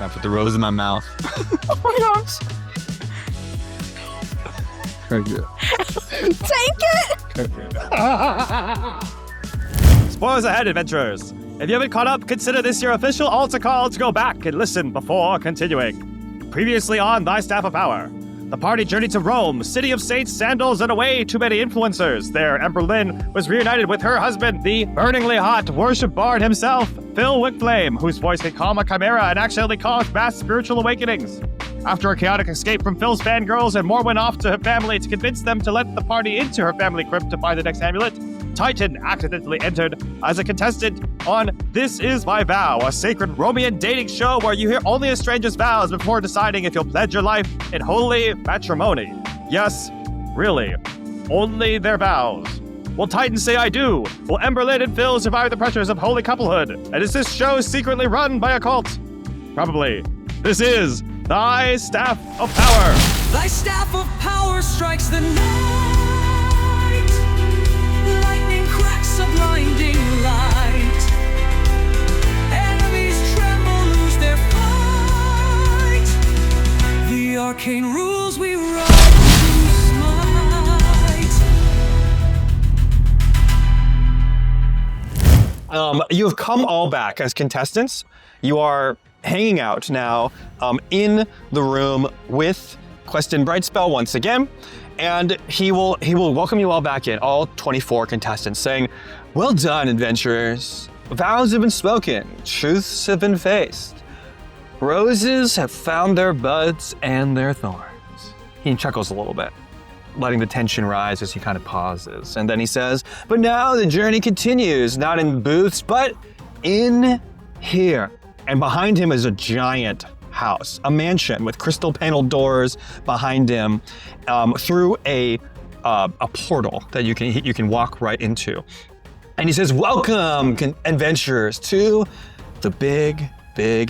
I put the rose in my mouth. Oh my gosh. Take it! Spoilers ahead, adventurers. If you haven't caught up, consider this your official altar call to go back and listen before continuing. Previously on Thy Staff of Power, the party journeyed to Rome, city of saints, sandals, and away too many influencers. There, Emperor Lynn was reunited with her husband, the burningly hot worship bard himself, Phil Wickflame, whose voice can calm a chimera and accidentally cause mass spiritual awakenings. After a chaotic escape from Phil's fangirls and more went off to her family to convince them to let the party into her family crypt to find the next amulet, Titan accidentally entered as a contestant on This Is My Vow, a sacred Romean dating show where you hear only a stranger's vows before deciding if you'll pledge your life in holy matrimony. Yes, really, only their vows. Will Titan say I do? Will Emberlyn and Phil survive the pressures of holy couplehood? And is this show secretly run by a cult? Probably. This is Thy Staff of Power. Thy staff of power strikes the night. Lightning cracks a blinding light. Enemies tremble, lose their fight. The arcane rules we rise to smite. You have come all back as contestants. You are hanging out now in the room with Questin Brightspell once again, and he will welcome you all back in, all 24 contestants, saying, "Well done, adventurers. Vows have been spoken, truths have been faced. Roses have found their buds and their thorns." He chuckles a little bit, letting the tension rise as he kind of pauses, and then he says, "But now the journey continues, not in booths, but in here." And behind him is a giant house, a mansion with crystal paneled doors behind him, through a portal that you can walk right into. And he says, "Welcome, adventurers, to the big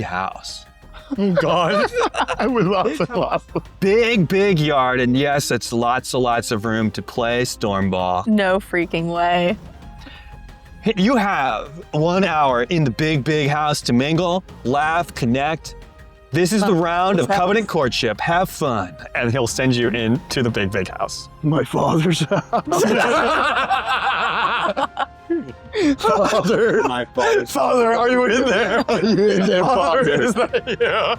house." Oh God, I would love to. Big yard, and yes, it's lots of room to play Stormball. No freaking way. You have 1 hour in the big house to mingle, laugh, connect. This is the round of covenant courtship. Have fun. And he'll send you into the big house. My father's house. Father. My father's Father, are you in there? Are you in there, Father? Is that you?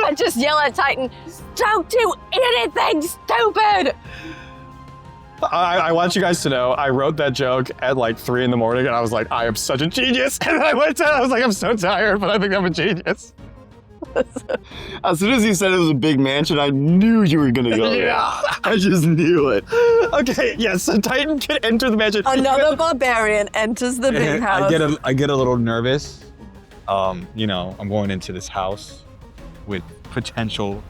I just yell at Titan, "Don't do anything stupid!" I want you guys to know, I wrote that joke at like 3 in the morning, and I was like, I am such a genius. And I went to, I was like, I'm so tired, but I think I'm a genius. As soon as you said it was a big mansion, I knew you were gonna go there. Yeah. I just knew it. Okay, yes, so Titan can enter the mansion. Another barbarian enters the big house. I get a little nervous. You know, I'm going into this house with potential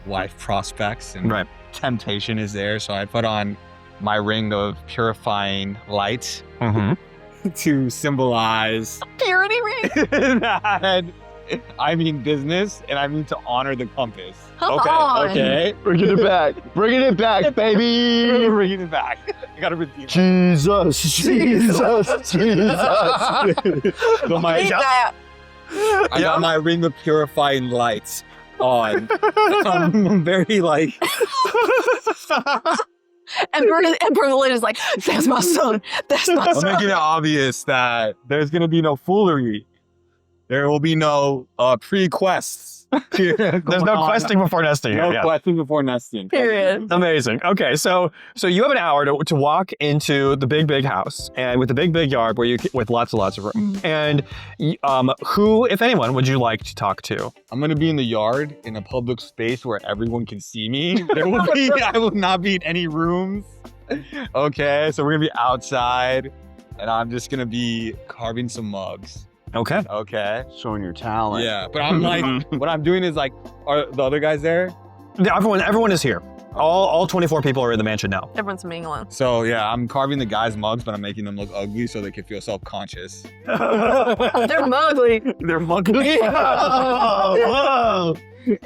wife prospects, and Right. temptation is there. So I put on my ring of purifying light to symbolize Purity ring. that I mean business, and I mean to honor the compass. Come on. Okay. Bringing it back. Bringing it back, baby. Bringing it back. You gotta redeem it. Jesus. So Eat that. I got my ring of purifying lights on. I'm very like. Emperor Lynn is like, "That's my son. That's my I'm son." making it obvious that there's gonna be no foolery. There will be no pre-quests. There's no questing before nesting. No Yeah. questing before nesting. Period. Amazing. Okay, so you have an hour to walk into the big house, and with the big yard where with lots of room. And who, if anyone, would you like to talk to? I'm gonna be in the yard in a public space where everyone can see me. I will not be in any rooms. Okay, so we're gonna be outside, and I'm just gonna be carving some mugs. Okay. Okay. Showing your talent. Yeah, but I'm like, what I'm doing is like, are the other guys there? Yeah, everyone is here. All 24 people are in the mansion now. Everyone's mingling. So yeah, I'm carving the guys' mugs, but I'm making them look ugly so they can feel self-conscious. They're mugly. They're muggly. Whoa.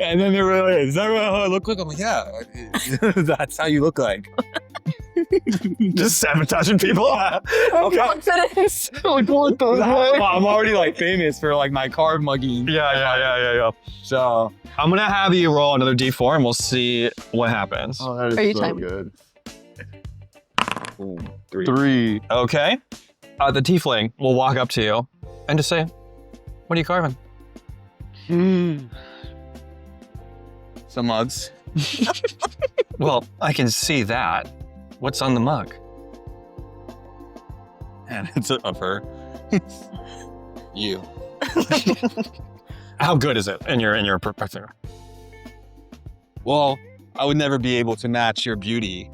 And then they're really, is that how I look like? I'm like, yeah, that's how you look like. Just sabotaging people. Okay. Confidence. Like, what the Well, I'm already like famous for like my card mugging. Yeah. So I'm gonna have you roll another D4 and we'll see what happens. Oh, that is Are you so timing? good. boom, 3. 3. Okay. The tiefling will walk up to you and just say, "What are you carving?" Some mugs. Well, I can see that. What's on the mug? And it's of her. You. How good is it in your perspective? Well, I would never be able to match your beauty.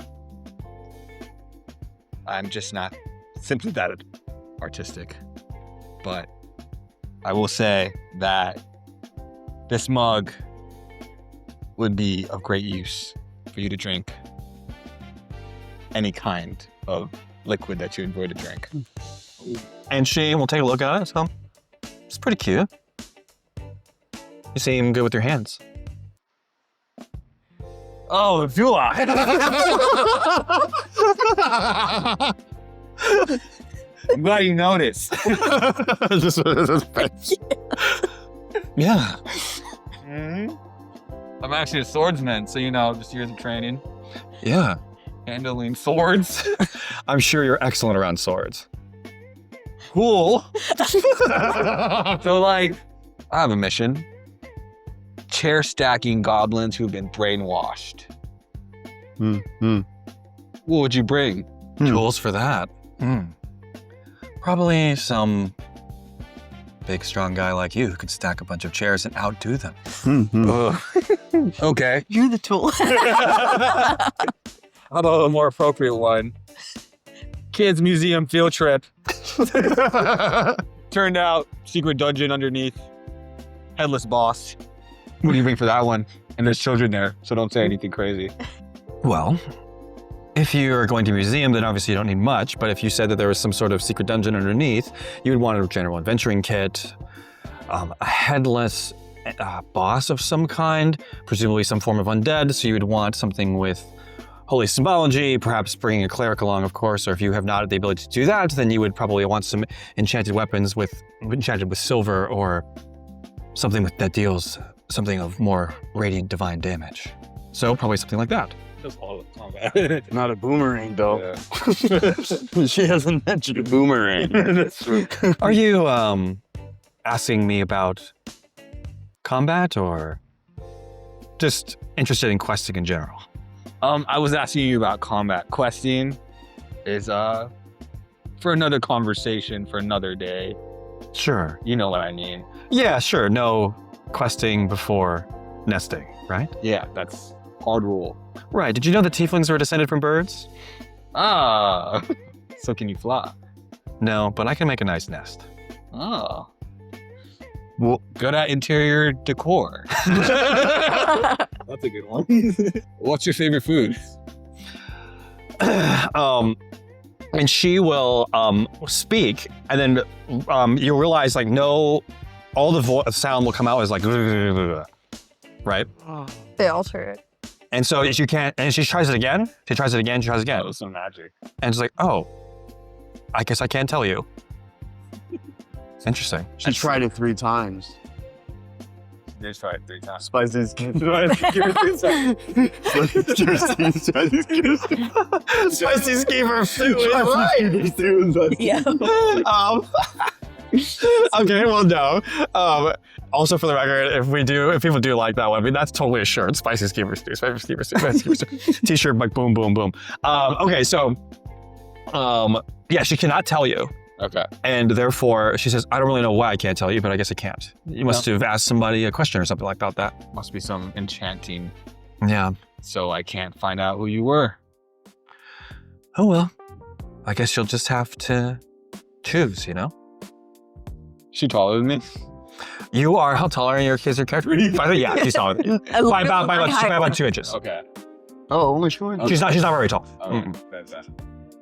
I'm just not simply that artistic. But I will say that this mug would be of great use for you to drink any kind of liquid that you enjoy to drink. And she will take a look at it. So it's pretty cute. You seem good with your hands. Oh, Vula! I'm glad you noticed. Yeah. I'm actually a swordsman, so just years of training, Yeah. handling swords. I'm sure you're excellent around swords. Cool. So, like, I have a mission. Chair stacking goblins who've been brainwashed. What would you bring? Tools for that. Probably some big, strong guy like you who can stack a bunch of chairs and outdo them. Okay. You're the tool. How about a more appropriate one? Kids museum field trip. Turned out secret dungeon underneath. Headless boss. What do you bring for that one? And there's children there, so don't say anything crazy. Well, if you're going to a museum, then obviously you don't need much. But if you said that there was some sort of secret dungeon underneath, you would want a general adventuring kit, a headless boss of some kind, presumably some form of undead. So you would want something with holy symbology, perhaps bringing a cleric along, of course. Or if you have not the ability to do that, then you would probably want some enchanted weapons enchanted with silver or something that deals something of more radiant divine damage. So probably something like that. That's all of combat. Not a boomerang, though. Yeah. She hasn't mentioned a boomerang. That's true. Are you asking me about combat or just interested in questing in general? I was asking you about combat. Questing is for another conversation for another day. Sure. You know what I mean. Yeah, sure. No questing before nesting, right? Yeah, that's hard rule. Right. Did you know that tieflings are descended from birds? Ah, so can you fly? No, but I can make a nice nest. Oh. Well, good at interior decor. That's a good one. What's your favorite food? And she will speak, and then you'll realize all the sound will come out as like, right? They alter it. And so she can't, and she tries it again. She tries it again. That was some magic. And it's like, oh, I guess I can't tell you. Interesting. She tried it 3 times. Just try it 3 times. Spices. Spicy skeever. Yeah. Okay, well, no. Also, for the record, if people do like that one, I mean, that's totally a shirt. Spicy skeever stew. Spicy skeever stew. Spicy skeever stew. T-shirt, like boom, boom, boom. Okay, so, yeah, she cannot tell you. Okay. And therefore, she says, I don't really know why I can't tell you, but I guess I can't. You must have asked somebody a question or something like that. Must be some enchanting, Yeah. so I can't find out who you were. Oh, well. I guess you'll just have to choose, you know? She taller than me? You are, how tall are your kids or character? Yeah, she's taller than you. By about 2 inches. Okay. Oh, only 2 inches. She's not very tall.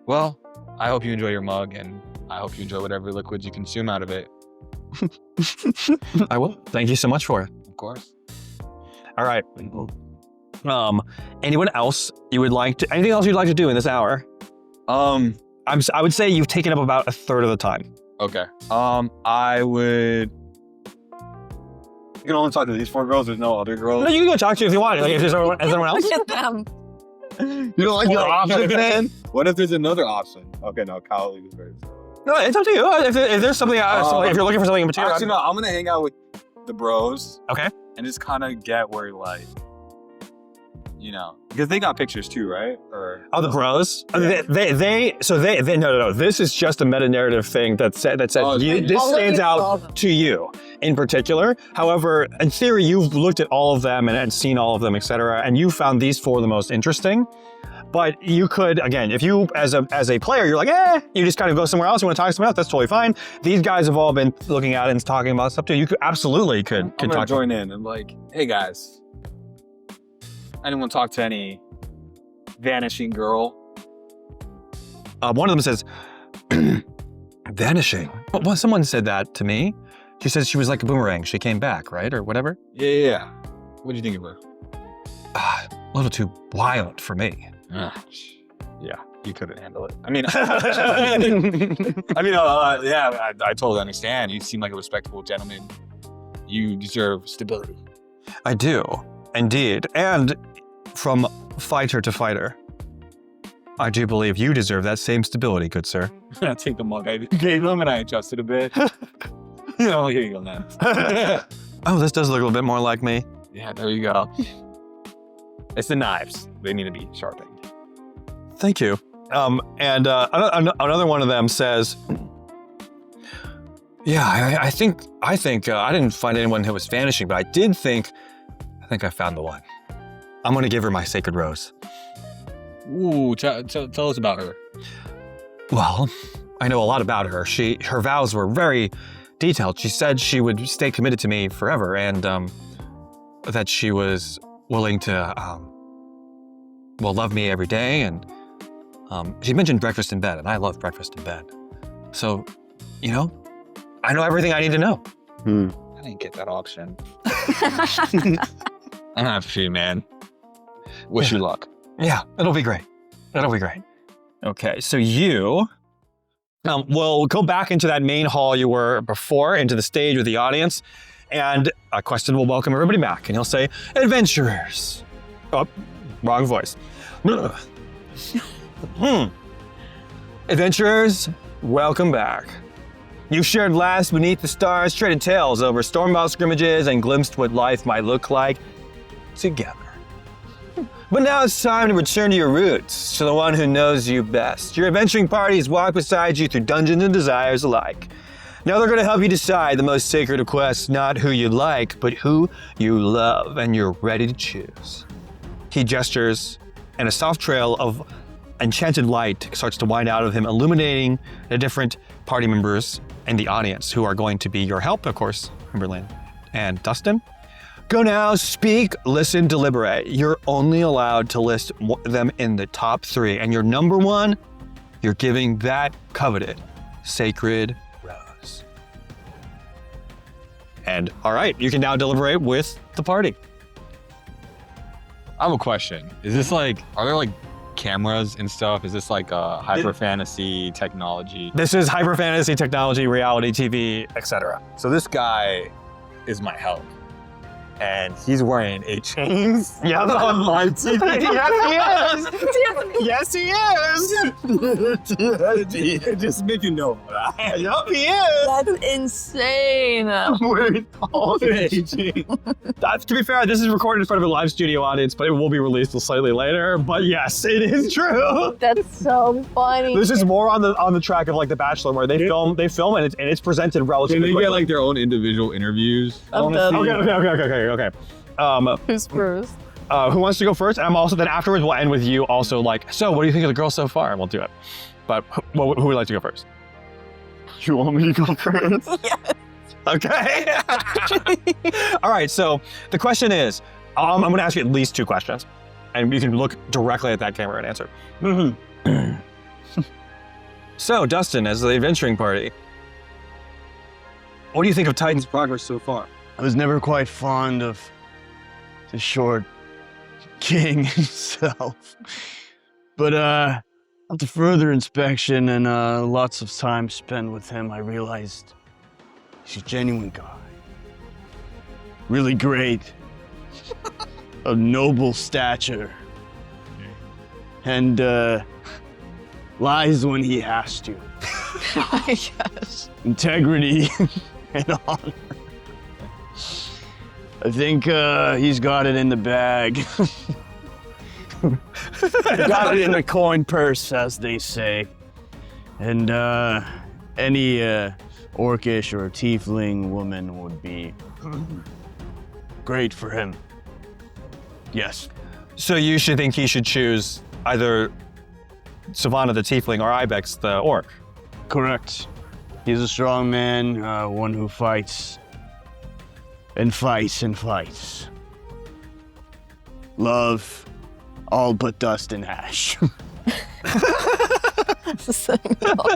Well, I hope you enjoy your mug, and I hope you enjoy whatever liquids you consume out of it. I will. Thank you so much for it. Of course. All right. Anyone else anything else you'd like to do in this hour? I would say you've taken up about a third of the time. Okay. I would. You can only talk to these 4 girls. There's no other girls. No, you can go talk to you if you want. Like, if there's anyone else. Look at them. You don't like your option, man? What if there's another option? Okay, no, Kyle is very. No, it's up to you. If there's something, if you're looking for something in particular. Actually, no. I'm gonna hang out with the bros. Okay. And just kind of get where like, because they got pictures too, right? Or the bros. No. This is just a meta narrative thing that says this stands out to you in particular. However, in theory, you've looked at all of them and seen all of them, etc., and you found these 4 the most interesting. But you could, again, if you as a player, you're like, you just kind of go somewhere else. You want to talk to someone else? That's totally fine. These guys have all been looking at it and talking about stuff too. You could absolutely could talk. Join in and like, hey guys, I didn't want to talk to any vanishing girl. One of them says, vanishing. Well, someone said that to me. She says she was like a boomerang. She came back, right? Or whatever. Yeah. What'd you think of her? A little too wild for me. Yeah, you couldn't handle it. I mean, I totally understand. You seem like a respectable gentleman. You deserve stability. I do, indeed. And from fighter to fighter, I do believe you deserve that same stability, good sir. I take the mug I gave him and I adjusted a bit. Here you go, man. Oh, this does look a little bit more like me. Yeah, there you go. It's the knives. They need to be sharpened. Thank you. And another one of them says, yeah, I think I didn't find anyone who was vanishing, but I think I found the one. I'm going to give her my sacred rose. Ooh, tell us about her. Well, I know a lot about her. Her vows were very detailed. She said she would stay committed to me forever, and that she was willing to love me every day, and she mentioned breakfast in bed, and I love breakfast in bed. So, I know everything I need to know. I didn't get that option. I'm happy for you, man. Wish you luck. Yeah, it'll be great. Okay, so you will go back into that main hall you were before, into the stage with the audience, and Queston will welcome everybody back, and he'll say, adventurers. Oh, wrong voice. Adventurers, welcome back. You shared laughs beneath the stars, traded tales over stormbound scrimmages, and glimpsed what life might look like together. But now it's time to return to your roots, to the one who knows you best. Your adventuring parties walk beside you through dungeons and desires alike. Now they're going to help you decide the most sacred of quests, not who you like, but who you love, and you're ready to choose. He gestures, and a soft trail of enchanted light starts to wind out of him, illuminating the different party members and the audience who are going to be your help, of course, Kimberlyn and Dustin. Go now, speak, listen, deliberate. You're only allowed to list them in the top 3, and your number 1, you're giving that coveted sacred rose. And all right, you can now deliberate with the party. I have a question. Is this are there cameras and stuff? Is this hyper fantasy technology? This is hyper fantasy technology, reality TV, etc. So this guy is my help. And he's wearing a chains on live TV. Yes, he is. Just make you know. Yup, he is. That's insane. Wearing all the chains. To be fair, this is recorded in front of a live studio audience, but it will be released slightly later. But yes, it is true. That's so funny. This is more on the track of The Bachelor, where they film and it's presented relatively Can they quickly. get their own individual interviews? Okay. Who's first? Who wants to go first? And I'm also, then afterwards, we'll end with you also so what do you think of the girls so far? And we'll do it. But who would like to go first? You want me to go first? Yes. Okay. All right, so the question is, I'm going to ask you at least 2 questions. And you can look directly at that camera and answer. So, Dustin, as the adventuring party, what do you think of Titan's progress so far? I was never quite fond of the short king himself. But After further inspection and lots of time spent with him, I realized he's a genuine guy. Really great. Of noble stature. And lies when he has to. Oh my gosh. Integrity and honor. I think he's got it in the bag. Got it in the coin purse, as they say. And any orcish or tiefling woman would be great for him. Yes. So you should think he should choose either Savannah the Tiefling or Ibex the Orc. Correct. He's a strong man, one who fights and fights and fights. Love, all but dust and ash.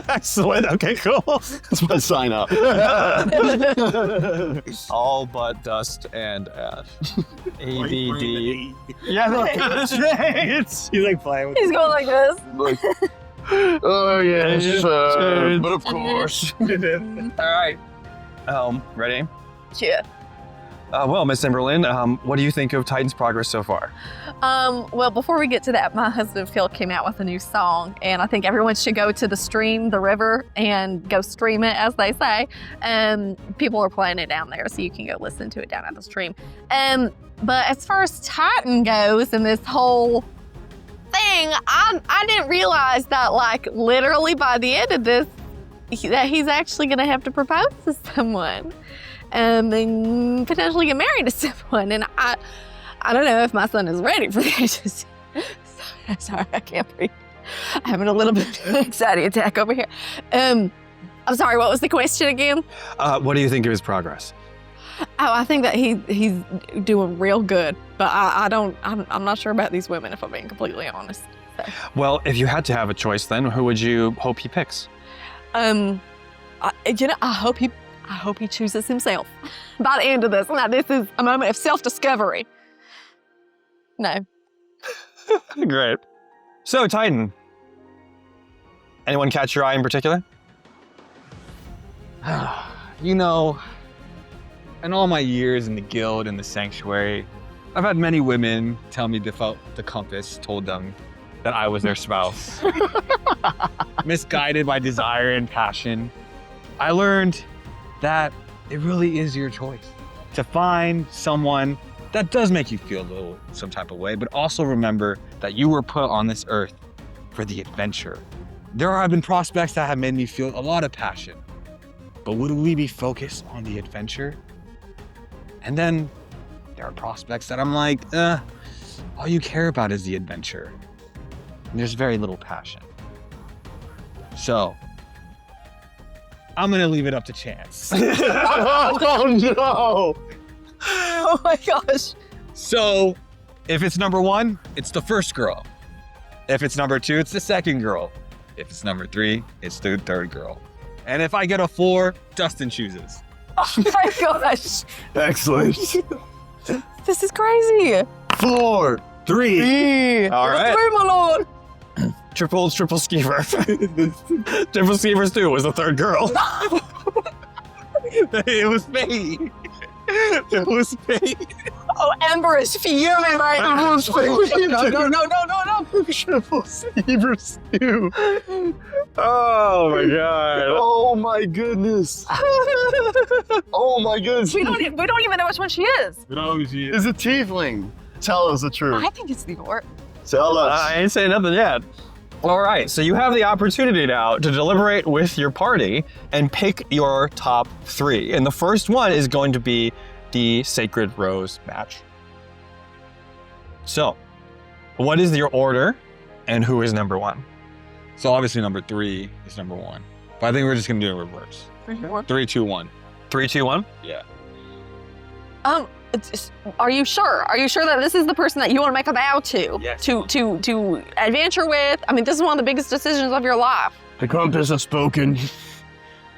Excellent. Okay, cool. That's my sign up. All but dust and ash. ABD. Yeah, that's right. He's like playing with He's going like this. oh, yes, but of course. All right. Ready? Yeah. Well, Miss Timberland, what do you think of Titan's progress so far? Well, before we get to that, my husband Phil came out with a new song, and I think everyone should go to the stream, the river, and go stream it, as they say. People are playing it down there, so you can go listen to it down at the stream. But as far as Titan goes and this whole thing, I didn't realize that, like, literally by the end of this, that he's actually going to have to propose to someone. And then potentially get married to someone. And I don't know if my son is ready for that. Sorry, I can't breathe. I'm having a little bit of an anxiety attack over here. I'm sorry, what was the question again? What do you think of his progress? Oh, I think that he's doing real good. But I'm not sure about these women, if I'm being completely honest. So. Well, if you had to have a choice then, who would you hope he picks? I hope he chooses himself by the end of this. Now, this is a moment of self-discovery. No. Great. So, Titan. Anyone catch your eye in particular? You know, in all my years in the guild and the sanctuary, I've had many women tell me the compass told them that I was their spouse. Misguided by desire and passion, I learned that it really is your choice to find someone that does make you feel a little some type of way, but also remember that you were put on this earth for the adventure. There have been prospects that have made me feel a lot of passion, but would we be focused on the adventure? And then there are prospects that I'm like, all you care about is the adventure. And there's very little passion. So, I'm gonna leave it up to chance. oh, no. Oh my gosh. So, if it's number 1, it's the first girl. If it's number 2, it's the second girl. If it's number 3, it's the third girl. And if I get a 4, Dustin chooses. Oh my gosh. Excellent. This is crazy. 4, 3. All right. Sorry, my lord. Triple skeever. Triple skeevers 2 was the third girl. It was me. It was me. Oh, Ember is fuming right now. No. Triple Stevers too. Oh my god. Oh my goodness. Oh my goodness. We don't even know which one she is. Is a tiefling. Tell us the truth. I think it's the orc. Tell us. I ain't saying nothing yet. All right, so you have the opportunity now to deliberate with your party and pick your top 3. And the first one is going to be the Sacred Rose match. So, what is your order and who is number 1? So obviously number 3 is number 1. But I think we're just gonna do it in reverse. 3, 2, 1. 3, 2, 1? Yeah. Are you sure? Are you sure that this is the person that you want to make a vow to? Yes. To adventure with? I mean, this is one of the biggest decisions of your life. The compass has spoken.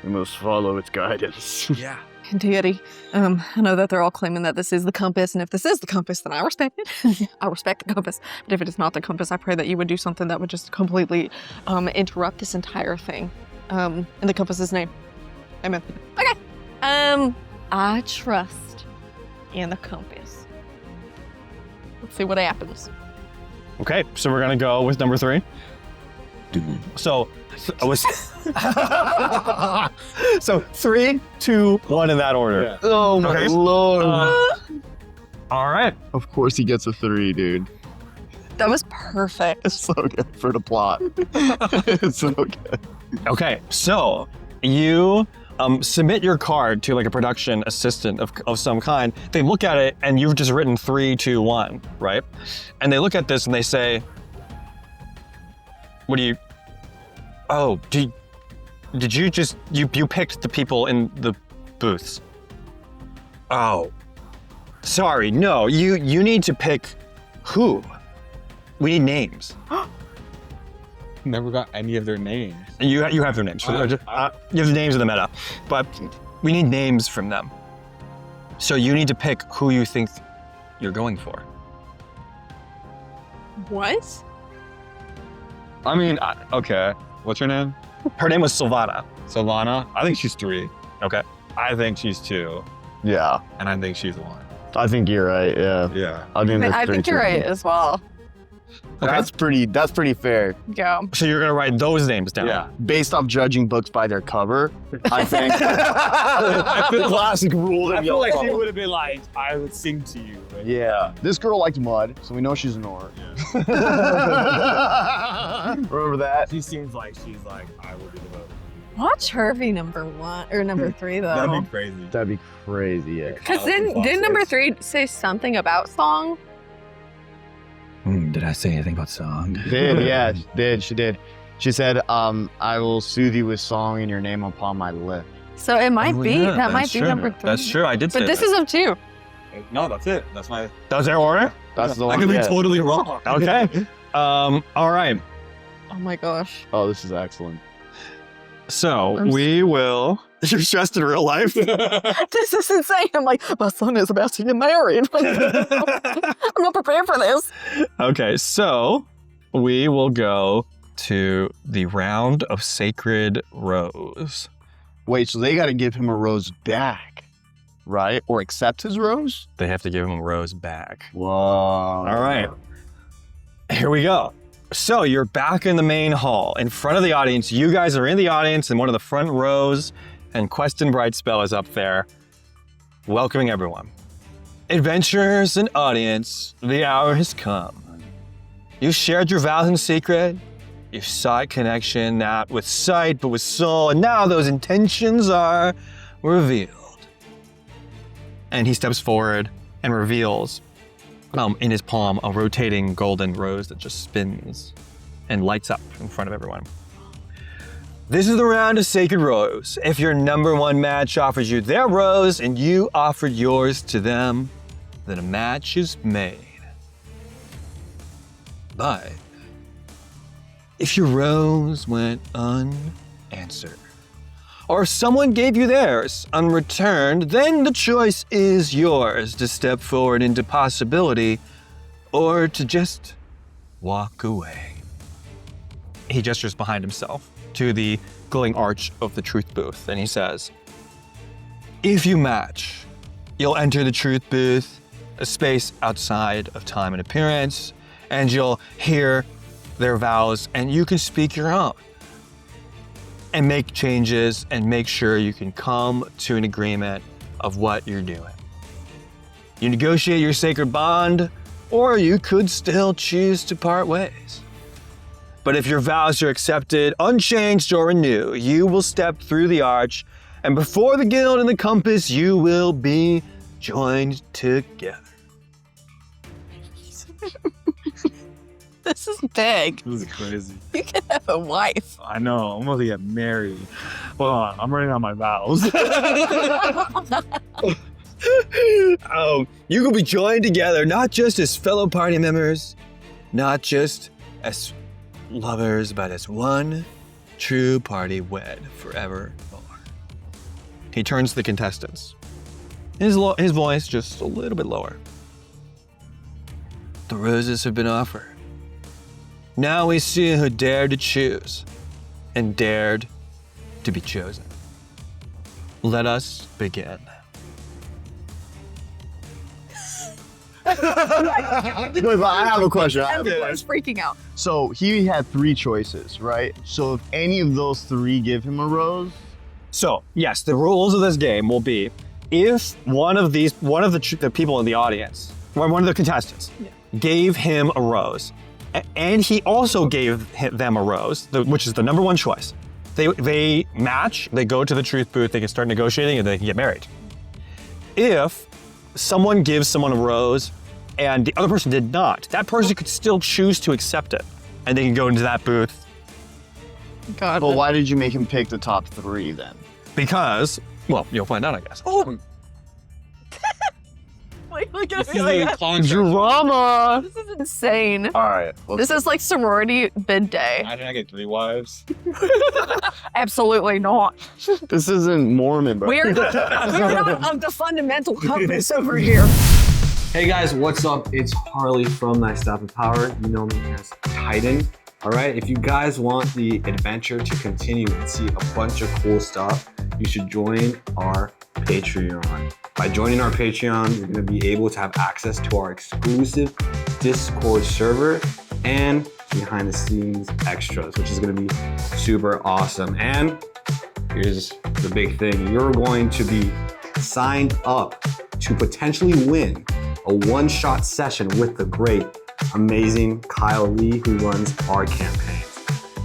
We must follow its guidance. Yeah. deity. I know that they're all claiming that this is the compass, and if this is the compass, then I respect it. I respect the compass. But if it is not the compass, I pray that you would do something that would just completely interrupt this entire thing. In the compass's name. Amen. Okay. I trust in the compass. Let's see what happens. Okay, so we're gonna go with number 3. So I was so 3, 2, 1 in that order. Yeah. Oh my Okay. lord. All right. Of course he gets a 3, dude. That was perfect. It's so good for the plot. It's so good. Okay, so you submit your card to like a production assistant of some kind. They look at it and you've just written 3, 2, 1, right? And they look at this and they say, "What do you? Oh, did you just you picked the people in the booths? Oh, sorry, no. You need to pick who? We need names." Never got any of their names. You have their names. You have the names of the meta, but we need names from them. So you need to pick who you think you're going for. What? I mean, okay. What's her name? Her name was Silvana. Solana. I think she's 3. Okay. I think she's 2. Yeah, And I think she's 1. I think you're right. Yeah, Yeah. I think I think you're right as well. That's pretty fair. Yeah. So you're gonna write those names down. Yeah. Based off judging books by their cover, I think the classic rule. I feel like she would have been like, I would sing to you. Right? Yeah, this girl liked mud, so we know she's an orc. Remember that? She seems like she's like, I will be the vote. Watch her be number 1 or number 3 though. That'd be crazy. That'd be crazy. Yeah. Because didn't number 3 say something about song? Did I say anything about song? Did yeah, she did. She did. She said, "I will soothe you with song and your name upon my lip." So it might Oh, be yeah, that might that's be true. number 3. That's true. I did say But this that. is of 2. No, that's it. That's my. That was their order? That's the I one. could be Yeah. totally wrong. Okay. All right. Oh my gosh. Oh, this is excellent. So I'm we will. You're stressed in real life. This is insane. I'm like, my son is about to get married. I'm not prepared for this. Okay, so we will go to the round of sacred rose. Wait, so they got to give him a rose back, right? Or accept his rose? They have to give him a rose back. Whoa. All right. Here we go. So you're back in the main hall in front of the audience. You guys are in the audience in one of the front rows, and Questin Brightspell is up there welcoming everyone. Adventurers and audience, the hour has come. You've shared your vows in secret. You've sought connection not with sight but with soul, and now those intentions are revealed. And he steps forward and reveals in his palm a rotating golden rose that just spins and lights up in front of everyone. This is the round of Sacred Rose. If your number 1 match offers you their rose and you offered yours to them, then a match is made. But if your rose went unanswered, or if someone gave you theirs unreturned, then the choice is yours to step forward into possibility or to just walk away. He gestures behind himself to the glowing arch of the truth booth, and he says, if you match, you'll enter the truth booth, a space outside of time and appearance, and you'll hear their vows, and you can speak your own and make changes and make sure you can come to an agreement of what you're doing. You negotiate your sacred bond, or you could still choose to part ways. But if your vows are accepted, unchanged or anew, you will step through the arch, and before the guild and the compass, you will be joined together. This is big. This is crazy. You can have a wife. I know. I'm gonna get married. Hold on. I'm writing on my vows. You will be joined together, not just as fellow party members, not just as lovers, but as one true party wed forevermore. He turns to the contestants. His voice just a little bit lower. The roses have been offered. Now we see who dared to choose and dared to be chosen. Let us begin. I have a question. Everyone's freaking out. So he had 3 choices, right? So if any of those 3 give him a rose, So, yes, the rules of this game will be if one of the people in the audience, or one of the contestants, gave him a rose, and he also gave them a rose, which is the number 1 choice, they match, they go to the truth booth, they can start negotiating, and they can get married. If someone gives someone a rose and the other person did not, that person could still choose to accept it, and they can go into that booth. God. well, why did you make him pick the top 3 then? Because, well, you'll find out, I guess. Oh. Like, look at This me. is Like, a contract. Drama! this is insane. All right. This is like sorority bid day. Imagine I get 3 wives. Absolutely not. This isn't Mormon, bro. We're not of the fundamental compass over here. Hey guys, what's up? It's Harley from Nice Stop and Power. You know me as Titan. All right, if you guys want the adventure to continue and see a bunch of cool stuff, you should join our Patreon. By joining our Patreon, you're gonna be able to have access to our exclusive Discord server and behind the scenes extras, which is gonna be super awesome. And here's the big thing. You're going to be signed up to potentially win a one-shot session with the great, amazing Kyle Lee, who runs our campaigns.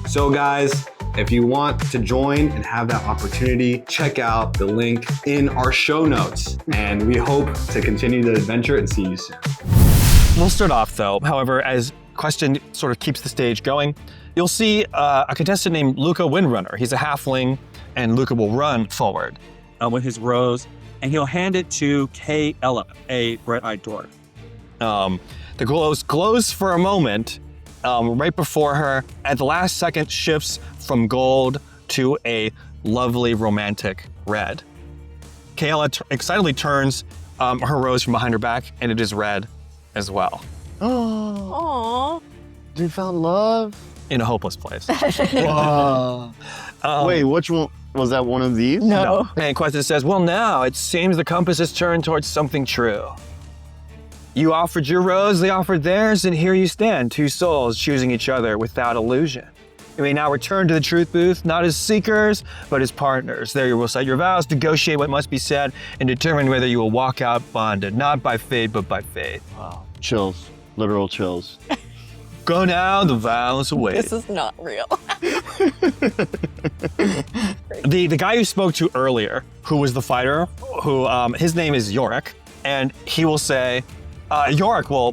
So guys, if you want to join and have that opportunity, check out the link in our show notes. And we hope to continue the adventure and see you soon. We'll start off though, however, as Question sort of keeps the stage going, you'll see a contestant named Luca Windrunner. He's a halfling, and Luca will run forward with his rose, and he'll hand it to Kay Ella, a bright-eyed dwarf. The glows for a moment right before her. At the last second, shifts from gold to a lovely romantic red. Kayla excitedly turns her rose from behind her back, and it is red as well. Oh, Aww. they found love. In a hopeless place. Wow. Wait, which one? Was that one of these? No. And Question says, well, now it seems the compass has turned towards something true. You offered your rose, they offered theirs, and here you stand, 2 souls choosing each other without illusion. You may now return to the truth booth, not as seekers, but as partners. There you will set your vows, negotiate what must be said, and determine whether you will walk out bonded, not by fate, but by faith. Wow. Chills. Literal chills. Go now, the vows await. This is not real. The guy you spoke to earlier, who was the fighter, who his name is Yorick, and he will say, Yorick will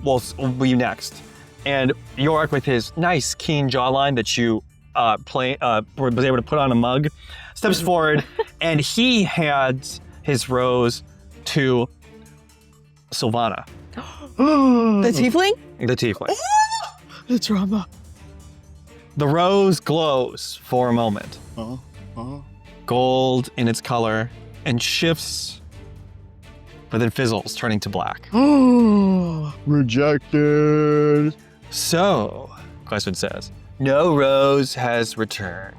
be next. And Yorick, with his nice, keen jawline that you was able to put on a mug, steps forward, and he hands his rose to Sylvana, The tiefling? the tiefling. The drama. The rose glows for a moment, gold in its color, and shifts, but then fizzles, turning to black. Rejected. So, Question says, no rose has returned.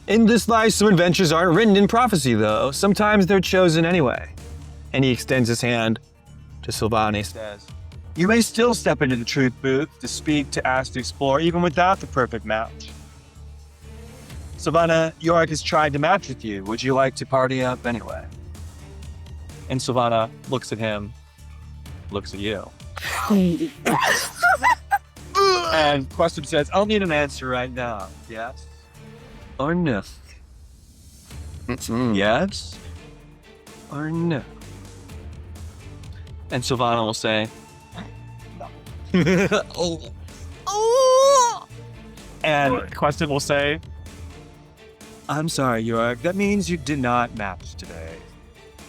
In this life, some adventures aren't written in prophecy, though. Sometimes they're chosen anyway. And he extends his hand to Sylvana. He says, You may still step into the truth booth to speak, to ask, to explore, even without the perfect match. Savannah, Yorick has tried to match with you. Would you like to party up anyway? And Savannah looks at him, looks at you. And Question says, I'll need an answer right now. Yes or no? Yes or no? And Sylvana will say, and Question will say, I'm sorry, Yorick. That means you did not match today.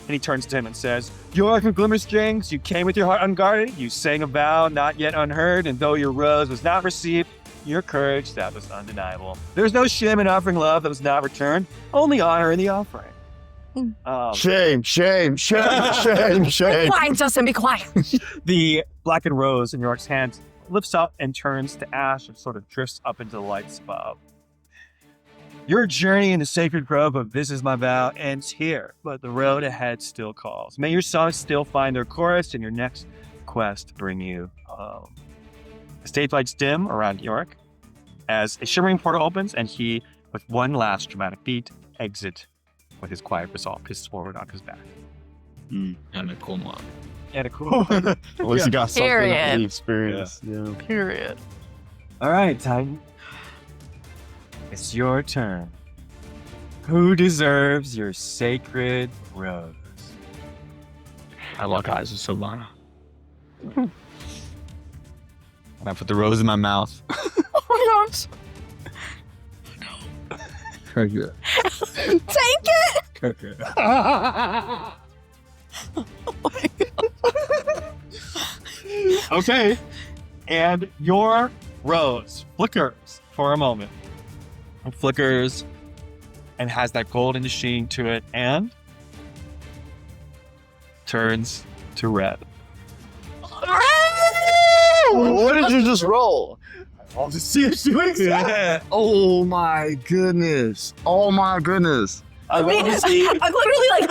And he turns to him and says, Yorick of Glimmerstrings, you came with your heart unguarded. You sang a vow not yet unheard, and though your rose was not received, your courage, that was undeniable. There was no shame in offering love that was not returned, only honor in the offering. Shame, shame, shame, shame, shame. Quiet, Justin, be quiet. The blackened rose in York's hand lifts up and turns to ash and sort of drifts up into the lights above. Your journey in the sacred grove of This Is My Vow ends here, but the road ahead still calls. May your songs still find their chorus and your next quest bring you home. The stage lights dim around York as a shimmering portal opens and he, with one last dramatic beat, exit with his quiet resolve pissed forward on his back. And a cool mom. And a cool. At least you got something out of Period. the experience. Yeah. Period. All right, Titan. It's your turn. Who deserves your sacred rose? I lock eyes with Silvana. And I put the rose in my mouth. Oh my gosh. Very good. Take it. Okay. Okay. And your rose flickers for a moment. It flickers and has that golden sheen to it and turns to red. What did you just roll? I'll just see if she wakes up. Oh my goodness. Oh my goodness. I want to see. I'm literally like,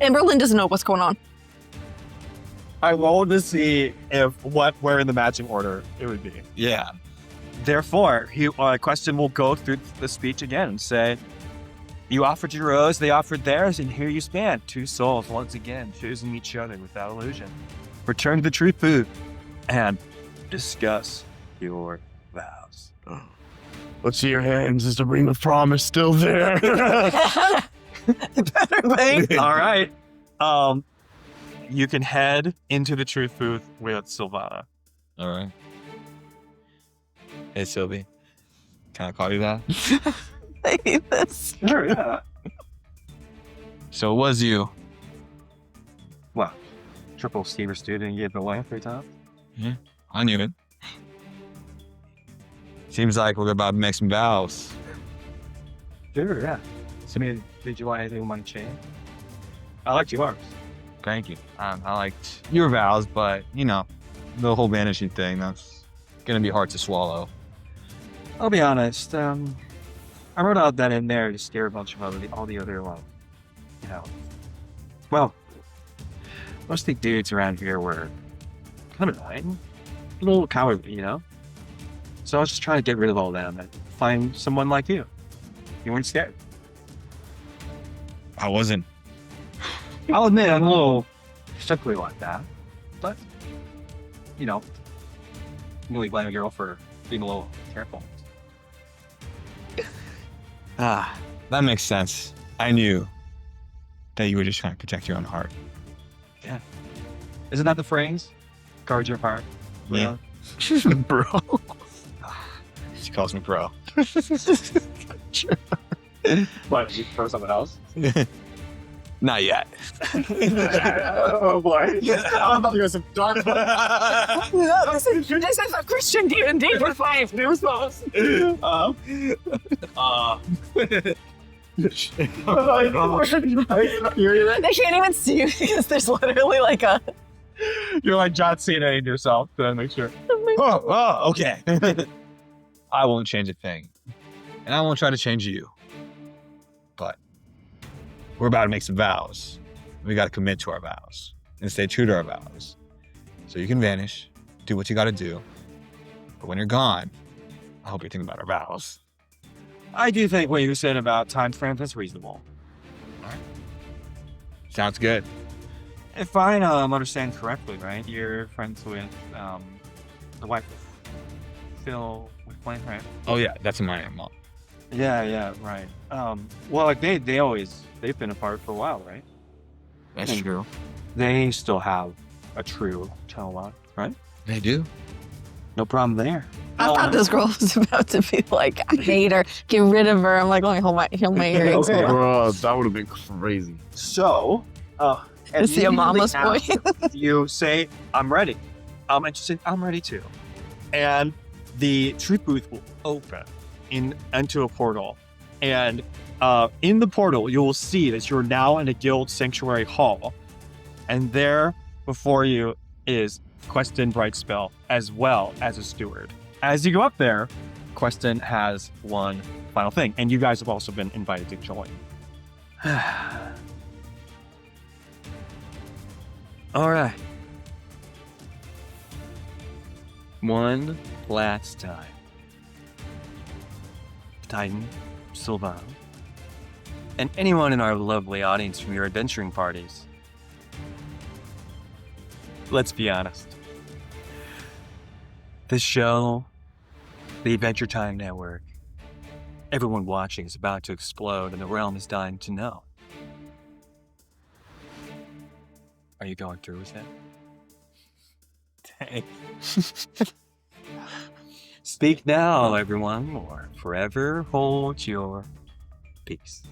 Emberlyn doesn't know what's going on. I rolled to see if where in the matching order it would be. Yeah. Therefore, Queston will go through the speech again and say, "You offered your rose, they offered theirs, and here you stand, two souls once again choosing each other without illusion. Return to the truth booth and discuss your vows." Let's see your hands. Is the ring of promise still there? Better be. All right. You can head into the truth booth with Silvana. All right. Hey, Sylvie. Can I call you that? I hate this. Sure, yeah. So it was you. Well, triple schemer student, you get the line 3 times. I knew it. Seems like we're about to make some vows. Sure, yeah. So, did you want anything on the chain? I liked yours. Thank you. I liked your vows, but, you know, the whole vanishing thing, that's going to be hard to swallow. I'll be honest. I wrote out that in there to scare a bunch of all the other, well, most of the dudes around here were kind of annoying, a little cowardly, you know? So I was just trying to get rid of all them and find someone like you. You weren't scared. I wasn't. I'll admit I'm a little simply like that, but, you know, really blame a girl for being a little careful. That makes sense. I knew that you were just trying to protect your own heart. Yeah. Isn't that the phrase? Guard your heart. Yeah. Bro. She calls me bro. What, you throw someone else? Not yet. Oh boy. I'm about to go some dark. This is a Christian D&D for 5 new spells. They can't even see you because there's literally like a... You're like John Cena in yourself, to make sure. Oh, okay. I won't change a thing. And I won't try to change you. But we're about to make some vows. We got to commit to our vows and stay true to our vows. So you can vanish, do what you got to do. But when you're gone, I hope you're thinking about our vows. I do think what you said about time frames is reasonable. Sounds good. If I understand correctly, right? You're friends with the wife of Phil McLean, right? Oh, yeah, that's my mom. Yeah, right. Well, like they've been apart for a while, right? That's true. They still have a true channel lock, right? They do. No problem there. I thought this girl was about to be like, I hate her, get rid of her. I'm like, let me hold my earrings. Okay. Bro, that would have been crazy. So, Is he a mama's boy? You say, I'm ready. And you say, I'm ready too. And the truth booth will open into a portal. And in the portal, you will see that you're now in a guild sanctuary hall. And there before you is Questin Brightspell, as well as a steward. As you go up there, Questin has one final thing, and you guys have also been invited to join. All right. One last time. Titan, Sylvan, and anyone in our lovely audience from your adventuring parties. Let's be honest. This show, the Adventure Time Network, everyone watching is about to explode and the realm is dying to know. Are you going through with that? Dang. Speak now, everyone, or forever hold your peace.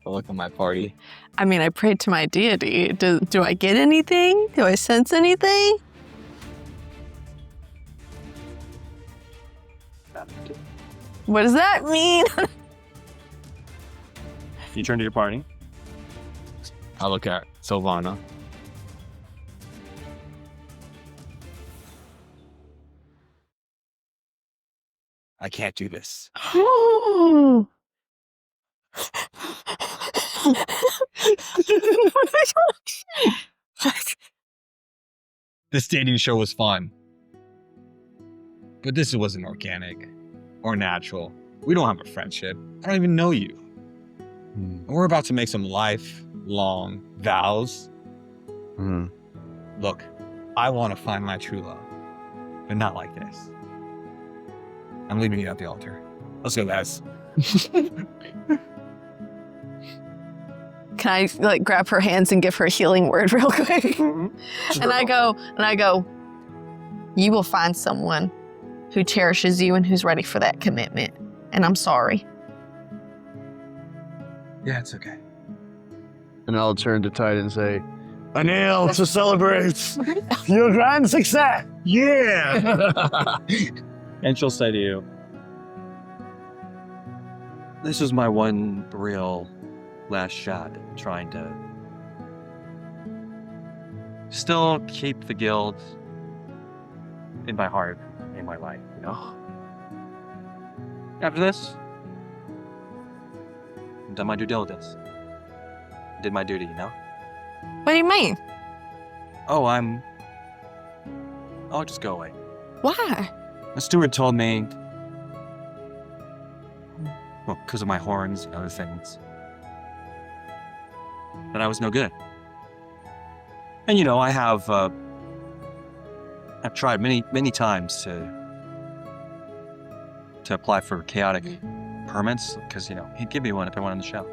I look at my party. I mean, I prayed to my deity. Do I get anything? Do I sense anything? What does that mean? You turn to your party. I look at Sylvana. I can't do this. This dating show was fun. But this wasn't organic or natural. We don't have a friendship. I don't even know you. And we're about to make some lifelong vows. Look, I want to find my true love, but not like this. I'm leaving you at the altar. Let's go, guys. Can I grab her hands and give her a healing word real quick? And I go, you will find someone who cherishes you and who's ready for that commitment. And I'm sorry. Yeah, it's okay. And I'll turn to Titan and say, A nail to celebrate your grand success. Yeah! And she'll say to you, This was my one real last shot at trying to still keep the guild in my heart, in my life, you know? After this, I've done my due diligence. Did my duty, you know? What do you mean? I'll just go away. Why? The steward told me, well, because of my horns and other things, that I was no good. And you know, I've tried many times to apply for chaotic permits, because you know he'd give me one if I went on the show.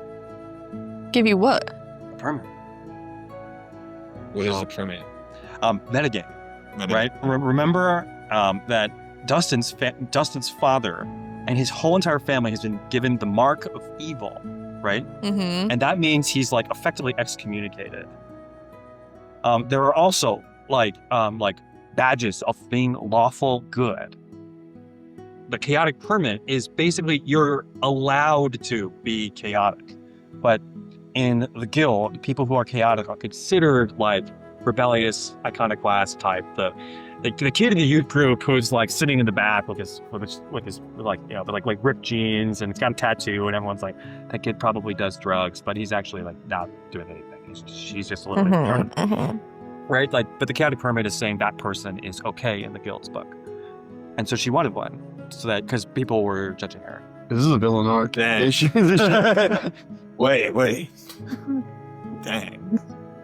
Give you what? A permit. What is a permit? Metagame. Right? Remember that Dustin's father and his whole entire family has been given the mark of evil, right? Mm-hmm. And that means he's like effectively excommunicated. There are also like badges of being lawful good. The chaotic permit is basically you're allowed to be chaotic, but in the guild, people who are chaotic are considered like rebellious, iconoclast type. The kid in the youth group who's like sitting in the back with his like, you know, like ripped jeans and it's got a tattoo and everyone's like, that kid probably does drugs, but he's actually like not doing anything. She's just a little bit right? Like, but the chaotic permit is saying that person is okay in the guild's book, and so she wanted one so that because people were judging her. This is a villain arc. Wait. Dang.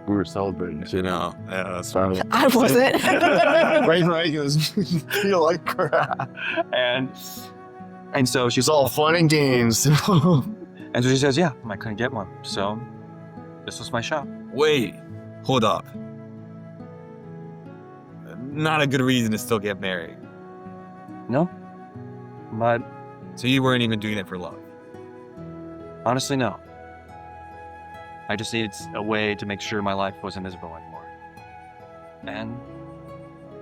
We were celebrating. You know, yeah, that's fine. I wasn't. Right, it was feel like crap. And so she's It's all fun and games. and so she says, yeah, I couldn't get one, so this was my shot. Wait, hold up. Not a good reason to still get married. No, but So you weren't even doing it for love. honestly, no. I just needed a way to make sure my life wasn't miserable anymore. And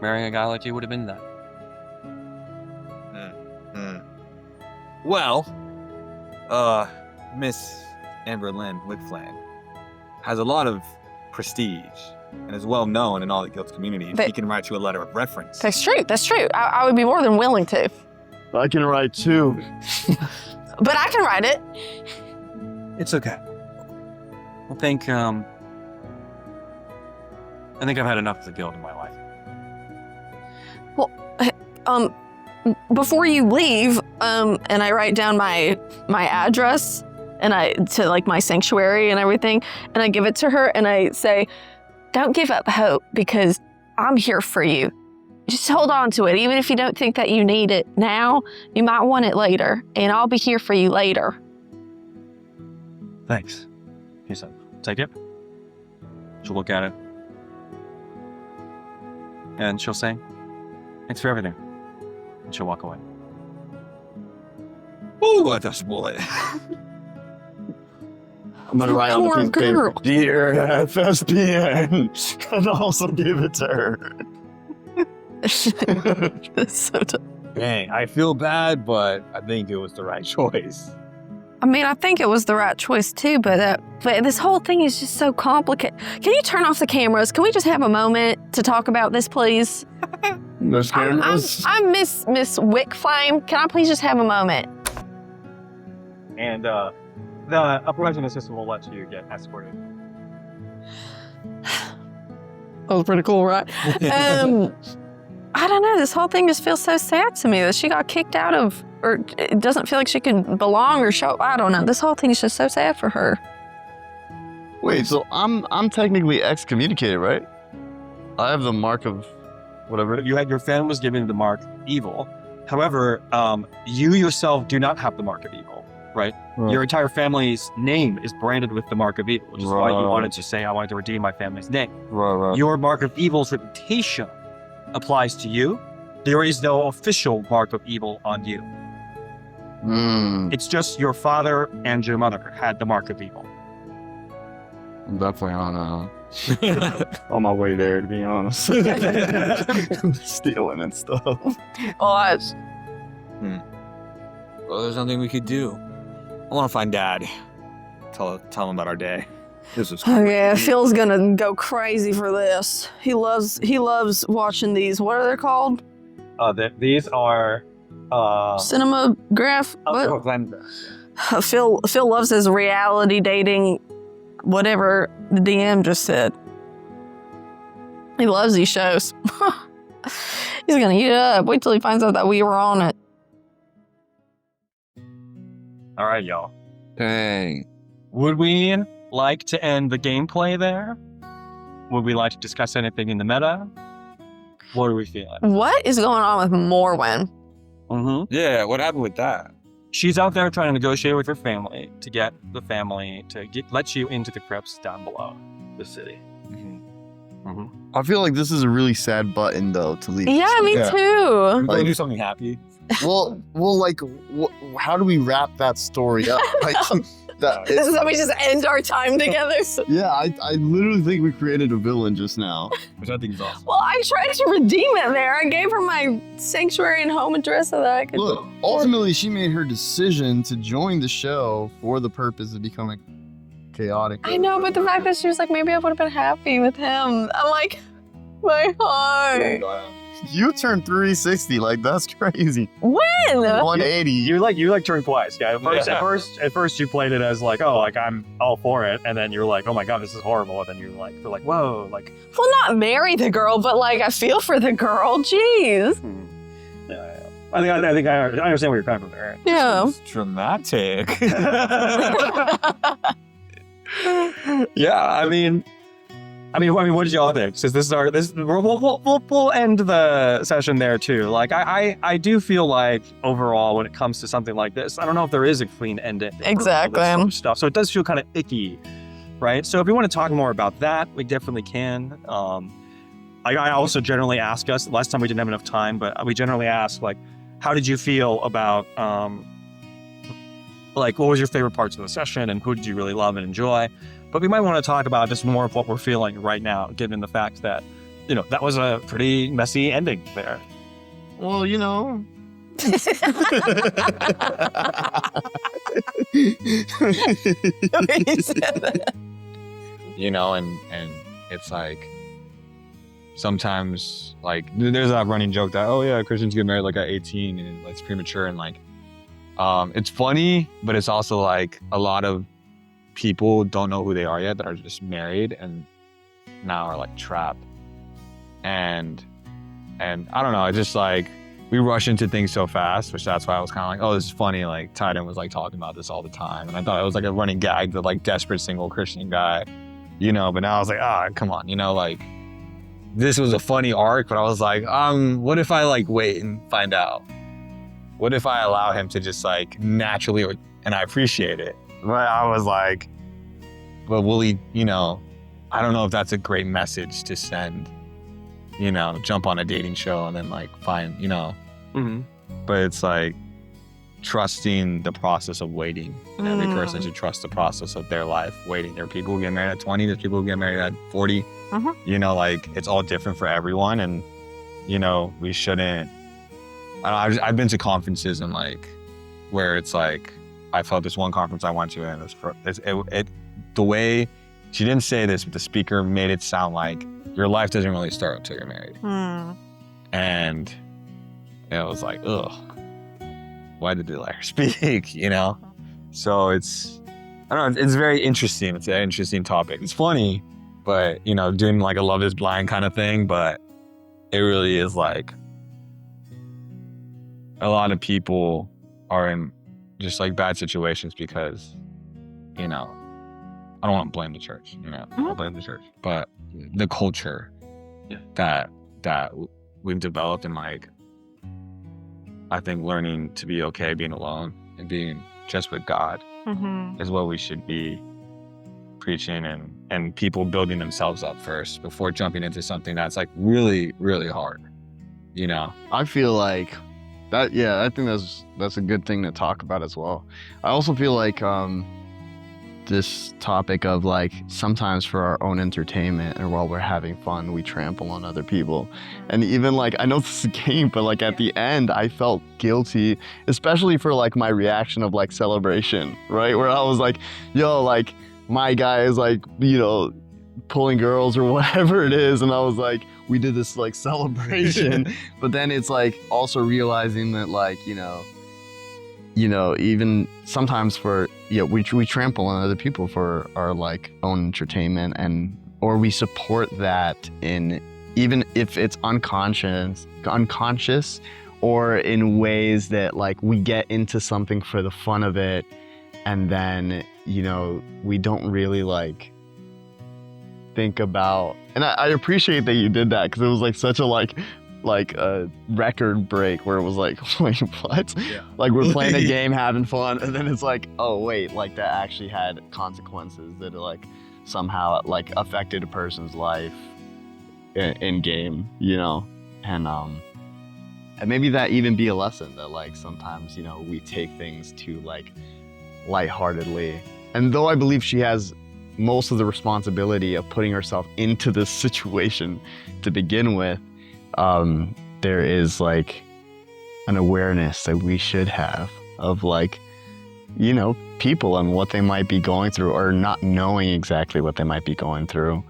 marrying a guy like you would have been that. Well, Miss Amber Lynn Wickflang has a lot of prestige and is well known in all the guild's communities. He can write you a letter of reference. That's true. That's true. I would be more than willing to. I can write too. But I can write it. It's okay. I think I've had enough of the guild in my life. Well, before you leave, and I write down my address and to like my sanctuary and everything, and I give it to her and I say, don't give up hope because I'm here for you. Just hold on to it. Even if you don't think that you need it now, you might want it later, and I'll be here for you later. Thanks. He said, take it. She'll look at it. And she'll say, thanks for everything. And she'll walk away. Ooh, I just bullet. I'm gonna write on the Poor piece of paper. girl. Dear FSPN, and also give it to her. That's so tough. Dang, I feel bad, but I think it was the right choice. I mean, I think it was the right choice too, but this whole thing is just so complicated. Can you turn off the cameras? Can we just have a moment to talk about this, please? There's cameras. I'm Miss Wickflame. Can I please just have a moment? And the upper resident assistant will let you get escorted. That was pretty cool, right? I don't know. This whole thing just feels so sad to me that she got kicked out of, or it doesn't feel like she can belong or show. I don't know. This whole thing is just so sad for her. Wait, so I'm technically excommunicated, right? I have the mark of whatever. Your family was given the mark evil. However, you yourself do not have the mark of evil, right? Your entire family's name is branded with the mark of evil, which is why you wanted to say, I wanted to redeem my family's name. Right. Your mark of evil's reputation applies to you. There is no official mark of evil on you. It's just your father and your mother had the mark of evil. I'm definitely on my way there, to be honest. Stealing and stuff. Oh, Well, there's nothing we could do. I want to find Dad. Tell him about our day. This was oh yeah, Phil's gonna go crazy for this. He loves watching these. What are they called? These are Cinemograph. What? Phil loves his reality dating. Whatever the DM just said. He loves these shows. He's gonna eat it up. Wait till he finds out that we were on it. All right, y'all. Dang. Would we like to end the gameplay there? Would we like to discuss anything in the meta? What are we feeling? What is going on with Morwen? Yeah, what happened with that? She's out there trying to negotiate with her family to get the family to let you into the crypts down below the city. I feel like this is a really sad button, though, to leave. Yeah, me too. Like, do something happy. Well, like, how do we wrap that story up? Like, This is how we just end our time together. yeah, I literally think we created a villain just now. Which I think is awesome. Well, I tried to redeem it there. I gave her my sanctuary and home address so that I could. Look, ultimately, she made her decision to join the show for the purpose of becoming chaotic. I know, but the fact that she was like, maybe I would have been happy with him. I'm like, my heart. You turned 360, like that's crazy. When? 180. You like turned twice, guy. At first you played it as like, oh, like I'm all for it, and then you're like, oh my god, this is horrible, and then you're like, whoa, like. Well, not marry the girl, but like I feel for the girl. Jeez. Yeah. I think I understand where you're coming from there. Yeah. Dramatic. Yeah, I mean, what did y'all think? Since we'll end the session there too. Like, I do feel like overall, when it comes to something like this, I don't know if there is a clean ending. Exactly. For all this sort of stuff. So it does feel kind of icky, right? So if we want to talk more about that, we definitely can. I also generally ask us. Last time we didn't have enough time, but we generally ask like, how did you feel about like what was your favorite parts of the session and who did you really love and enjoy? But we might want to talk about just more of what we're feeling right now, given the fact that, that was a pretty messy ending there. Well, You know, and it's like sometimes like there's that running joke that, oh yeah, Christians get married like at 18 and it's premature, and like it's funny, but it's also like a lot of people don't know who they are yet that are just married and now are like trapped. And I don't know, it's just like we rush into things so fast, which that's why I was kind of like, oh, this is funny. Like Titan was like talking about this all the time, and I thought it was like a running gag, the like desperate single Christian guy, you know. But now I was like, come on, you know, like this was a funny arc, but I was like, what if I like wait and find out? What if I allow him to just like naturally, and I appreciate it, but I was like, but will he, you know, I don't know if that's a great message to send, you know, jump on a dating show and then like find, you know. But it's like trusting the process of waiting. And every person should trust the process of their life waiting. There are people who get married at 20, there's people who get married at 40. You know, like it's all different for everyone, and you know, we shouldn't. I've been to conferences and like where it's like I felt this one conference I went to, and the way she didn't say this, but the speaker made it sound like your life doesn't really start until you're married. And it was like, ugh, why did they let her speak, you know? So it's, I don't know, it's very interesting. It's an interesting topic. It's funny, but, you know, doing like a Love is Blind kind of thing, but it really is like a lot of people are in just like bad situations because, you know, I don't want to blame the church, you know, I'll blame the church, but the culture that we've developed, and like, I think learning to be okay being alone and being just with God is what we should be preaching, and people building themselves up first before jumping into something that's like really, really hard, you know? I feel like that, I think that's a good thing to talk about as well. I also feel like this topic of like sometimes for our own entertainment and while we're having fun, we trample on other people. And even like, I know this is a game, but like at the end, I felt guilty, especially for like my reaction of like celebration, right? Where I was like, yo, like my guy is like, you know, pulling girls or whatever it is. And I was like, we did this like celebration, but then it's like also realizing that like, you know, even sometimes for, we trample on other people for our like own entertainment, or we support that in, even if it's unconscious, or in ways that like we get into something for the fun of it, and then, you know, we don't really like think about, and I appreciate that you did that, because it was like such a like a record break where it was like, wait, what? Like we're playing a game, having fun, and then it's like, oh wait, like that actually had consequences that like somehow like affected a person's life in game, you know? And maybe that even be a lesson that like sometimes, you know, we take things too like lightheartedly. And though I believe she has most of the responsibility of putting herself into this situation to begin with, there is like an awareness that we should have of like, you know, people and what they might be going through, or not knowing exactly what they might be going through,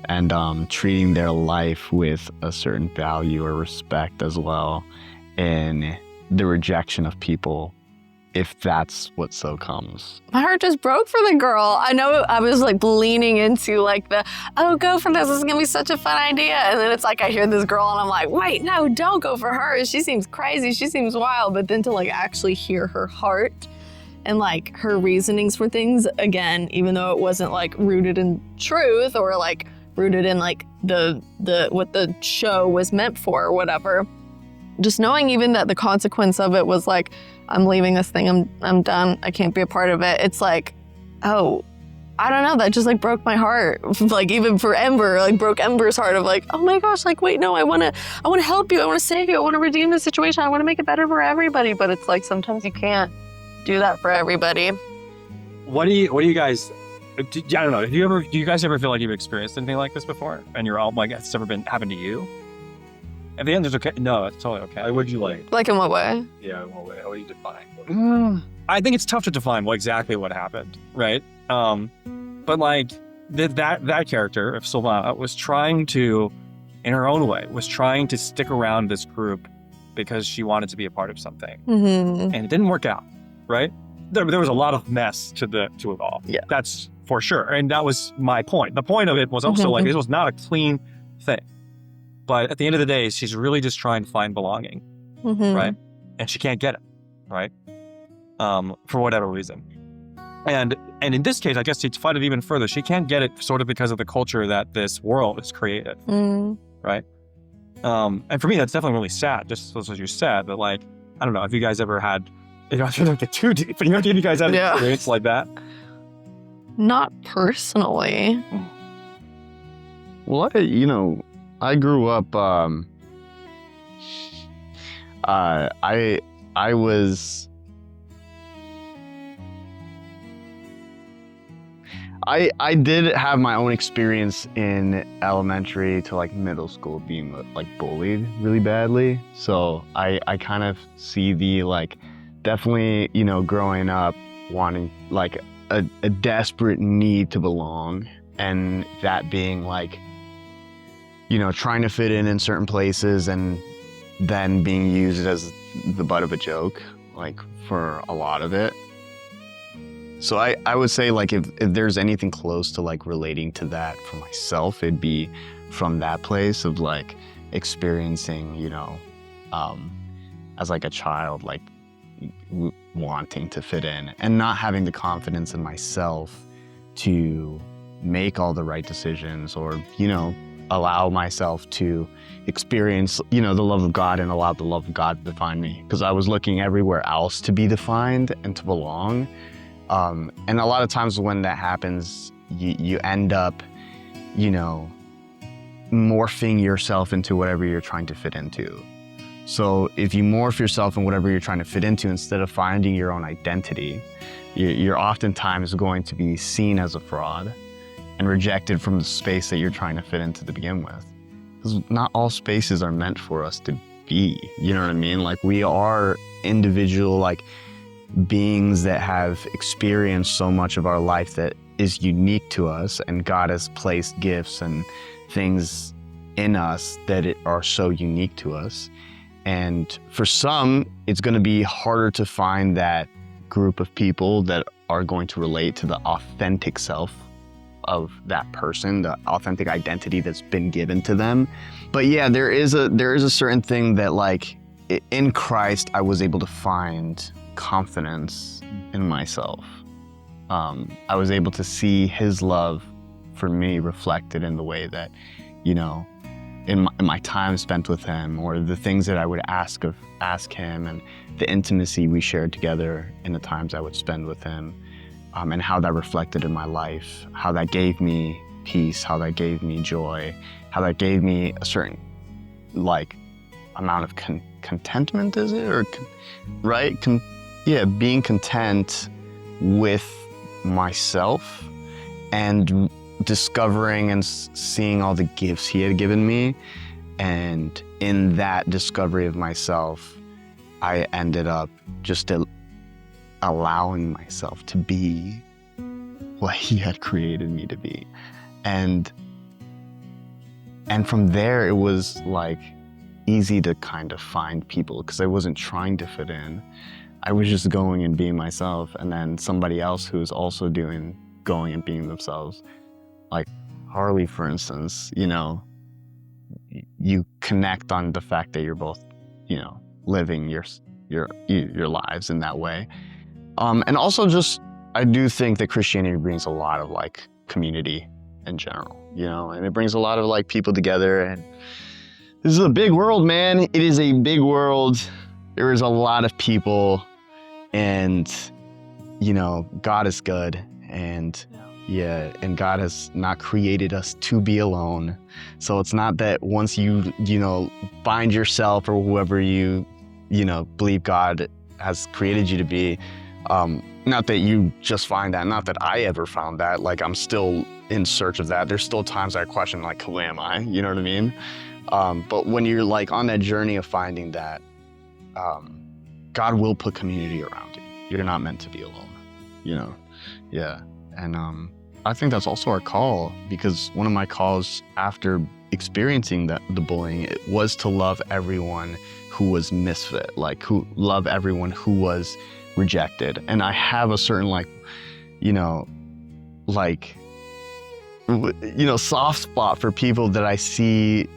and treating their life with a certain value or respect as well, in the rejection of people, if that's what so comes. My heart just broke for the girl. I know I was like leaning into like go for this is gonna be such a fun idea. And then it's like I hear this girl and I'm like, wait, no, don't go for her. She seems crazy, she seems wild. But then to like actually hear her heart and like her reasonings for things, again, even though it wasn't like rooted in truth or like rooted in like the what the show was meant for or whatever. Just knowing even that the consequence of it was like, I'm leaving this thing, I'm done, I can't be a part of it. It's like, oh, I don't know, that just like broke my heart. Like even for Ember, like broke Ember's heart of like, oh my gosh, like wait, no, I wanna help you, I wanna save you, I wanna redeem the situation, I wanna make it better for everybody. But it's like sometimes you can't do that for everybody. What do you guys, I don't know, do you guys ever feel like you've experienced anything like this before? And you're all like, it's never been happened to you? At the end, it's okay. No, it's totally okay. Like, what'd you like? Like in what way? Yeah, what way? How do you define? I think it's tough to define exactly what happened, right? But like that character of Silvana was trying to, in her own way, was trying to stick around this group because she wanted to be a part of something, Mm-hmm. and it didn't work out, right? There was a lot of mess to it all. Yeah. That's for sure, and that was my point. The point of it was also like it was not a clean thing, but at the end of the day, she's really just trying to find belonging, Mm-hmm. right? And she can't get it, right? For whatever reason. And in this case, I guess to find it even further, she can't get it sort of because of the culture that this world has created, Mm. right? And for me, that's definitely really sad, just as you said, but like, I don't know, if you guys ever had, I don't get too deep, but if you guys had an Yeah. experience like that? Not personally. Well, I grew up. I was. I did have my own experience in elementary to like middle school being like bullied really badly. So I kind of see the like definitely, growing up wanting like a desperate need to belong, and that being like, trying to fit in certain places and then being used as the butt of a joke, like for a lot of it. So I would say like if there's anything close to like relating to that for myself, it'd be from that place of like experiencing, as like a child, like wanting to fit in and not having the confidence in myself to make all the right decisions or, allow myself to experience, the love of God and allow the love of God to define me. Because I was looking everywhere else to be defined and to belong. And a lot of times when that happens, you end up, morphing yourself into whatever you're trying to fit into. So if you morph yourself in whatever you're trying to fit into, instead of finding your own identity, you're oftentimes going to be seen as a fraud and rejected from the space that you're trying to fit into to begin with. Because not all spaces are meant for us to be, you know what I mean? Like we are individual, like beings that have experienced so much of our life that is unique to us, and God has placed gifts and things in us that are so unique to us. And for some, it's going to be harder to find that group of people that are going to relate to the authentic self of that person, the authentic identity that's been given to them. But yeah, there is a certain thing that like in Christ, I was able to find confidence in myself. I was able to see his love for me reflected in the way that, in my time spent with him, or the things that I would ask him, and the intimacy we shared together in the times I would spend with him, and how that reflected in my life, how that gave me peace, how that gave me joy, how that gave me a certain like amount of contentment, is it? Or right? Being content with myself and discovering and seeing all the gifts he had given me. And in that discovery of myself, I ended up just allowing myself to be what he had created me to be. And from there, it was like easy to kind of find people because I wasn't trying to fit in. I was just going and being myself, and then somebody else who's also going and being themselves. Like Harley, for instance, you connect on the fact that you're both, living your lives in that way. And also just, I do think that Christianity brings a lot of like community in general, and it brings a lot of like people together. And this is a big world, man. It is a big world. There is a lot of people, and, God is good. And and God has not created us to be alone. So it's not that once you find yourself or whoever you believe God has created you to be, not that you just find that, not that I ever found that, like I'm still in search of that. There's still times I question like, who am I? You know what I mean? But when you're like on that journey of finding that, God will put community around you. You're not meant to be alone, you know? Yeah. And I think that's also our call, because one of my calls after experiencing the bullying, it was to love everyone who was misfit, like who love everyone who was rejected. And I have a certain soft spot for people that I see,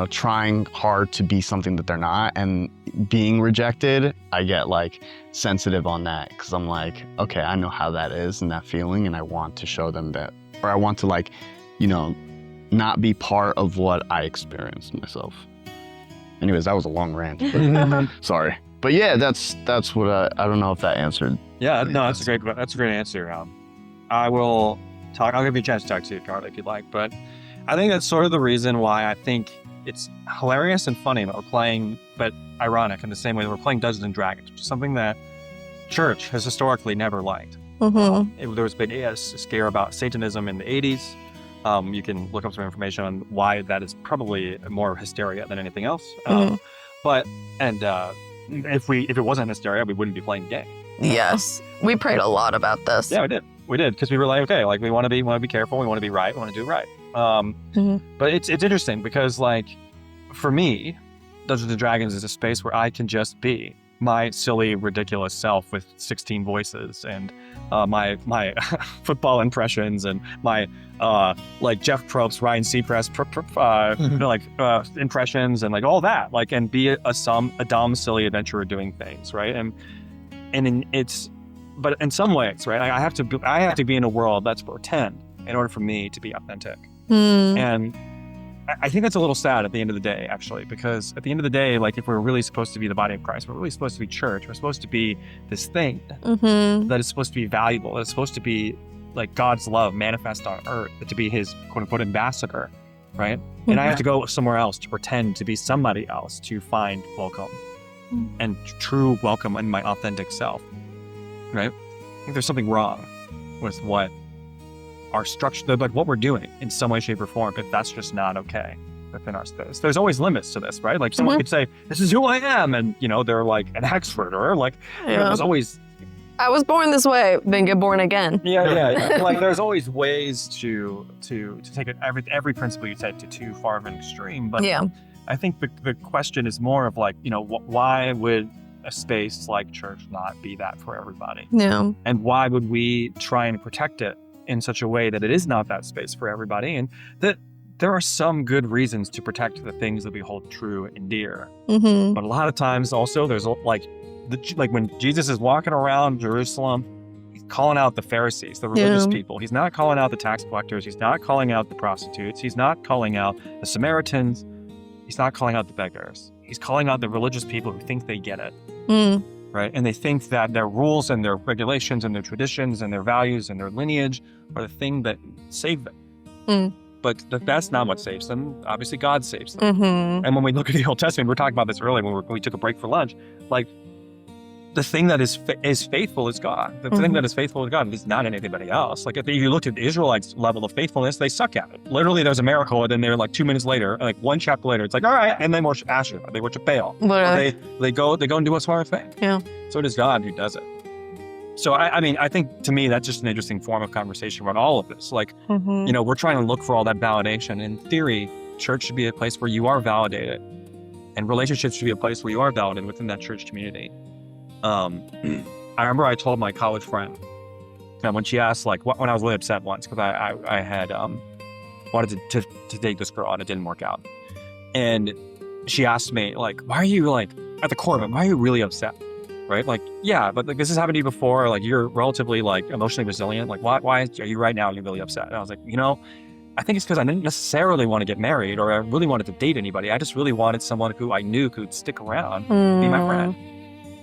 trying hard to be something that they're not and being rejected. I get like sensitive on that, because I'm like, okay, I know how that is and that feeling, and I want to show them that, or I want to not be part of what I experienced myself. Anyways, that was a long rant. But sorry. But yeah, that's what I don't know if that answered. Yeah, no, that's a great answer. I'll give you a chance to talk to you, Harley, if you'd like, but I think that's sort of the reason why I think it's hilarious and funny that we're playing, but ironic in the same way that we're playing Dungeons and Dragons, which is something that church has historically never liked. There was been a scare about Satanism in the 80s. You can look up some information on why that is probably more hysteria than anything else. If it wasn't hysteria, we wouldn't be playing game. Yes, we prayed a lot about this. Yeah, we did, because we were like, okay, like we want to be careful, we want to be right, we want to do right. But it's interesting because, like, for me, Dungeons and Dragons is a space where I can just be my silly, ridiculous self with 16 voices and my football impressions and my like Jeff Probst, Ryan Seacrest, impressions and like all that, like, and be a dumb, silly adventurer doing things, right? But in some ways, right, I have to be in a world that's pretend in order for me to be authentic. And I think that's a little sad at the end of the day, actually, because at the end of the day, like, if we're really supposed to be the body of Christ, we're really supposed to be church, we're supposed to be this thing that is supposed to be valuable, it's supposed to be like God's love manifest on earth, to be his quote unquote ambassador, right? And I have to go somewhere else to pretend to be somebody else to find welcome and true welcome in my authentic self, right? I think there's something wrong with what our structure, like what we're doing in some way, shape, or form, if that's just not okay within our space. There's always limits to this, right? Like someone could say, this is who I am, and they're like an expert, or like there's always, I was born this way, then get born again. Yeah. Like there's always ways to take it, every principle you take to too far of an extreme. But I think the question is more of like, why would a space like church not be that for everybody? Yeah. And why would we try and protect it in such a way that it is not that space for everybody, and that there are some good reasons to protect the things that we hold true and dear. But a lot of times also there's like when Jesus is walking around Jerusalem, he's calling out the Pharisees, the religious people. He's not calling out the tax collectors. He's not calling out the prostitutes. He's not calling out the Samaritans. He's not calling out the beggars. He's calling out the religious people who think they get it. Right? And they think that their rules and their regulations and their traditions and their values and their lineage are the thing that save them. But that's not what saves them. Obviously, God saves them. And when we look at the Old Testament, we were talking about this earlier when we took a break for lunch, like, the thing that is faithful is God. The thing that is faithful is God. It's not anybody else. Like if you looked at the Israelites' level of faithfulness, they suck at it. Literally, there's a miracle, and then they're like 2 minutes later, like one chapter later, it's like, all right, and they worship Asherah, they worship Baal. They go and do what's hard thing. Yeah. So it is God who does it. So I mean, I think to me that's just an interesting form of conversation about all of this. Like, we're trying to look for all that validation. In theory, church should be a place where you are validated, and relationships should be a place where you are validated within that church community. I remember I told my college friend, and when she asked, like, when I was really upset once because I had wanted to date this girl and it didn't work out, and she asked me, like, why are you, like, at the core of it, why are you really upset? Right? Like, yeah, but like this has happened to you before. Like, you're relatively like emotionally resilient. Like, why are you right now? You're really upset. And I was like, I think it's because I didn't necessarily want to get married or I really wanted to date anybody. I just really wanted someone who I knew could stick around, be my friend.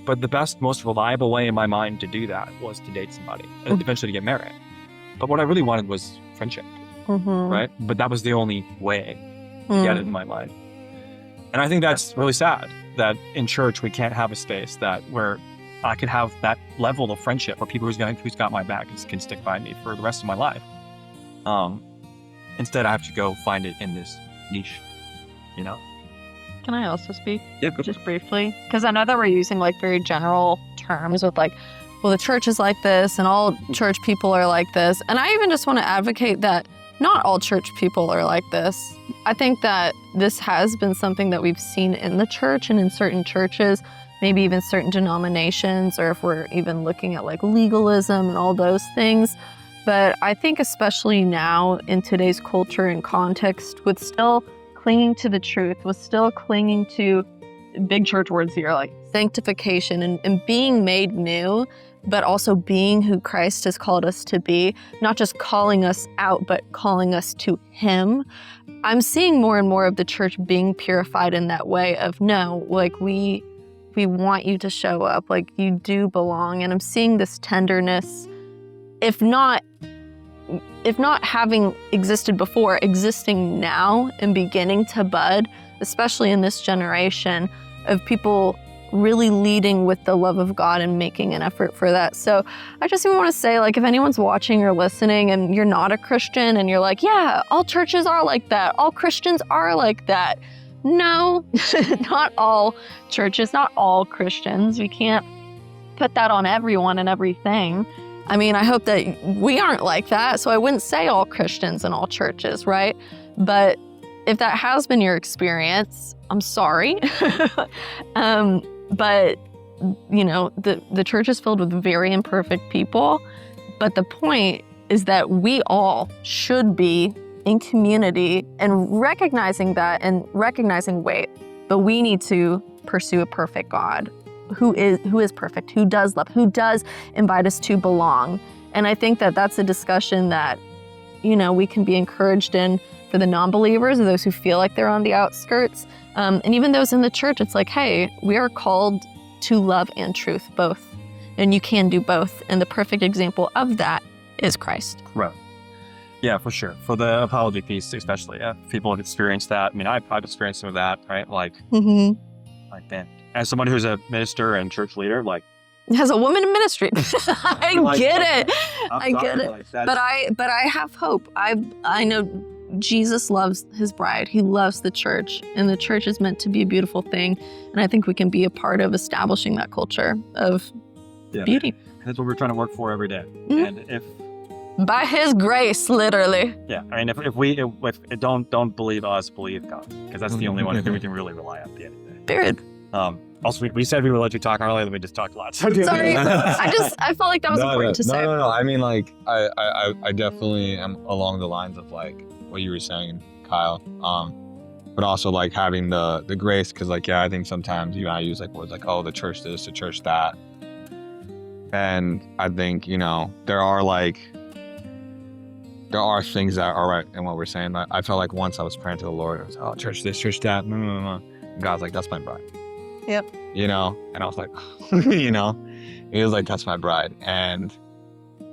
But the best, most reliable way in my mind to do that was to date somebody and eventually to get married. But what I really wanted was friendship, right? But that was the only way to get it in my mind. And I think that's really sad that in church we can't have a space where I could have that level of friendship where people who's got my back can stick by me for the rest of my life. Instead, I have to go find it in this niche, you know? Can I also speak? Yeah, go Just briefly? Because I know that we're using like very general terms with like, well, the church is like this and all church people are like this. And I even just want to advocate that not all church people are like this. I think that this has been something that we've seen in the church and in certain churches, maybe even certain denominations, or if we're even looking at like legalism and all those things. But I think especially now in today's culture and context, with still clinging to the truth, with still clinging to big church words here, like sanctification and being made new, but also being who Christ has called us to be, not just calling us out, but calling us to Him. I'm seeing more and more of the church being purified in that way of, no, like we want you to show up, like you do belong. And I'm seeing this tenderness, if not having existed before, existing now and beginning to bud, especially in this generation of people really leading with the love of God and making an effort for that. So I just even want to say, like, if anyone's watching or listening and you're not a Christian and you're like, yeah, all churches are like that, all Christians are like that. No, not all churches, not all Christians. We can't put that on everyone and everything. I mean, I hope that we aren't like that. So I wouldn't say all Christians and all churches, right? But if that has been your experience, I'm sorry. But, you know, the church is filled with very imperfect people. But the point is that we all should be in community and recognizing that and recognizing, wait, but we need to pursue a perfect God who is perfect, who does love, who does invite us to belong. And I think that that's a discussion that, you know, we can be encouraged in for the non-believers or those who feel like they're on the outskirts. And even those in the church, it's like, hey, we are called to love and truth, both. And you can do both. And the perfect example of that is Christ. Right. Yeah, for sure. For the apology piece, especially, yeah. People have experienced that. I mean, I've experienced some of that, right? Like, like that. As someone who's a minister and church leader, like, as a woman in ministry, I like, get it. I'm I get sorry, it. like, that's- But I have hope. I know Jesus loves his bride. He loves the church, and the church is meant to be a beautiful thing. And I think we can be a part of establishing that culture of beauty. That's what we're trying to work for every day. Mhm. And if By his grace, literally. yeah, I mean, if don't believe us, believe God, because that's the only one who we can really rely on at the end of the day. Period. Also, we said we would let you talk, Harley, and we just talked a lot. So Sorry. I felt like that was important to say. No. I mean, like, I definitely am along the lines of like what you were saying, Kyle. But also like having the grace, because like, yeah, I think sometimes you and I use like words like, oh, the church this, the church that. And I think, you know, there are things that are right in what we're saying. I felt like once I was praying to the Lord, I was, oh, church this, church that. No. And God's like, that's my bride. Yep. You know, and I was like, you know, he was like, that's my bride. And,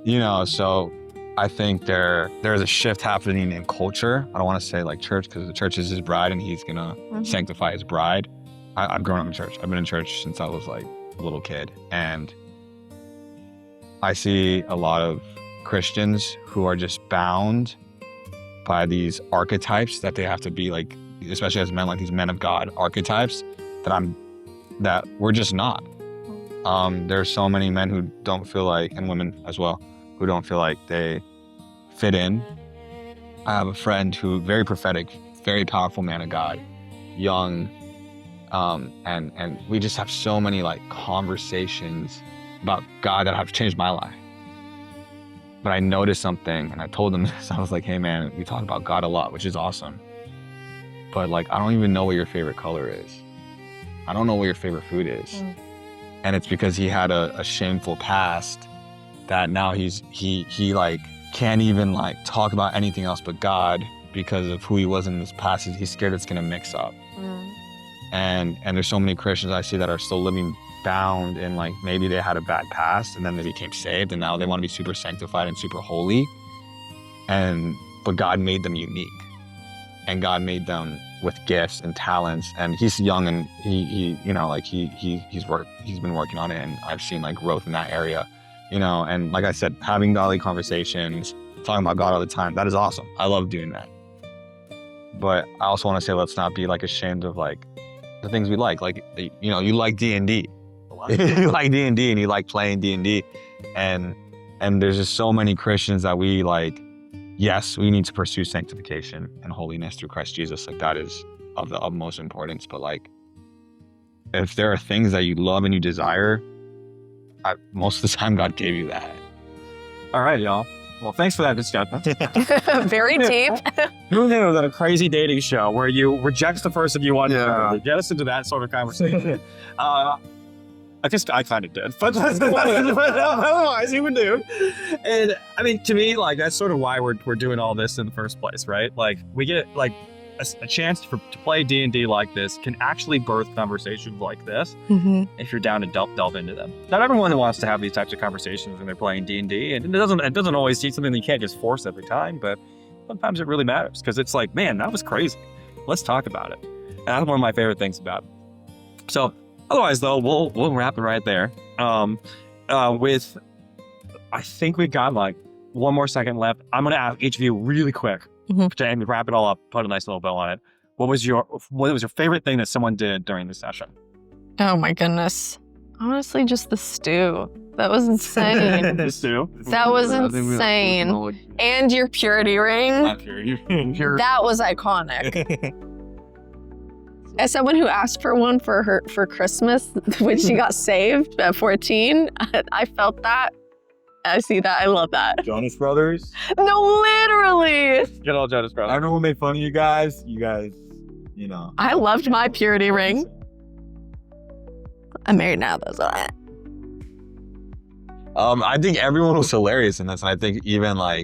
you know, so I think there's a shift happening in culture. I don't want to say like church, because the church is his bride and he's going to sanctify his bride. I've grown up in church. I've been in church since I was like a little kid. And I see a lot of Christians who are just bound by these archetypes that they have to be like, especially as men, like these men of God archetypes that we're just not. There's so many men who don't feel like, and women as well, who don't feel like they fit in. I have a friend who, very prophetic, very powerful man of God, young, and we just have so many like conversations about God that have changed my life. But I noticed something, and I told him this. I was like, hey man, we talk about God a lot, which is awesome. But like, I don't even know what your favorite color is. I don't know what your favorite food is. And it's because he had a shameful past that now he like can't even like talk about anything else but God because of who he was in his past. He's scared it's gonna mix up. And there's so many Christians I see that are still living bound in like, maybe they had a bad past and then they became saved and now they want to be super sanctified and super holy. But God made them unique. And God made them with gifts and talents, and he's young and he you know, like he's been working on it, and I've seen like growth in that area, you know. And like I said, having godly conversations, talking about God all the time, that is awesome. I love doing that. but I also want to say let's not be like ashamed of like the things we like. Like, you know, you like D&D. You like D&D and you like playing D&D. And there's just so many Christians that we like, yes, we need to pursue sanctification and holiness through Christ Jesus. Like that is of the utmost importance. But like, if there are things that you love and you desire, most of the time God gave you that. All right, y'all. Well, thanks for that discussion. Very deep. Who knew that a crazy dating show where you reject the person you want to get us into that sort of conversation? I guess I kind of did, but otherwise you would do. And I mean, to me, like that's sort of why we're doing all this in the first place, right? Like we get like a chance to play D&D like this can actually birth conversations like this if you're down to delve into them. Not everyone wants to have these types of conversations when they're playing D&D, and it doesn't always see something that you can't just force every time, but sometimes it really matters because it's like, man, that was crazy. Let's talk about it. And that's one of my favorite things about it. So otherwise though, we'll wrap it right there. With I think we've got like one more second left. I'm gonna ask each of you really quick to wrap it all up, put a nice little bow on it. What was your favorite thing that someone did during the session? Oh my goodness. Honestly, just the stew. That was insane. The stew? That was insane. And your purity ring. That was iconic. As someone who asked for one for Christmas when she got saved at 14, I felt that. I see that. I love that. Jonas Brothers. No, literally. Get all Jonas Brothers. I know who made fun of you guys. You guys, you know. I loved my purity ring. I'm married now, though, so I think everyone was hilarious in this, and I think even though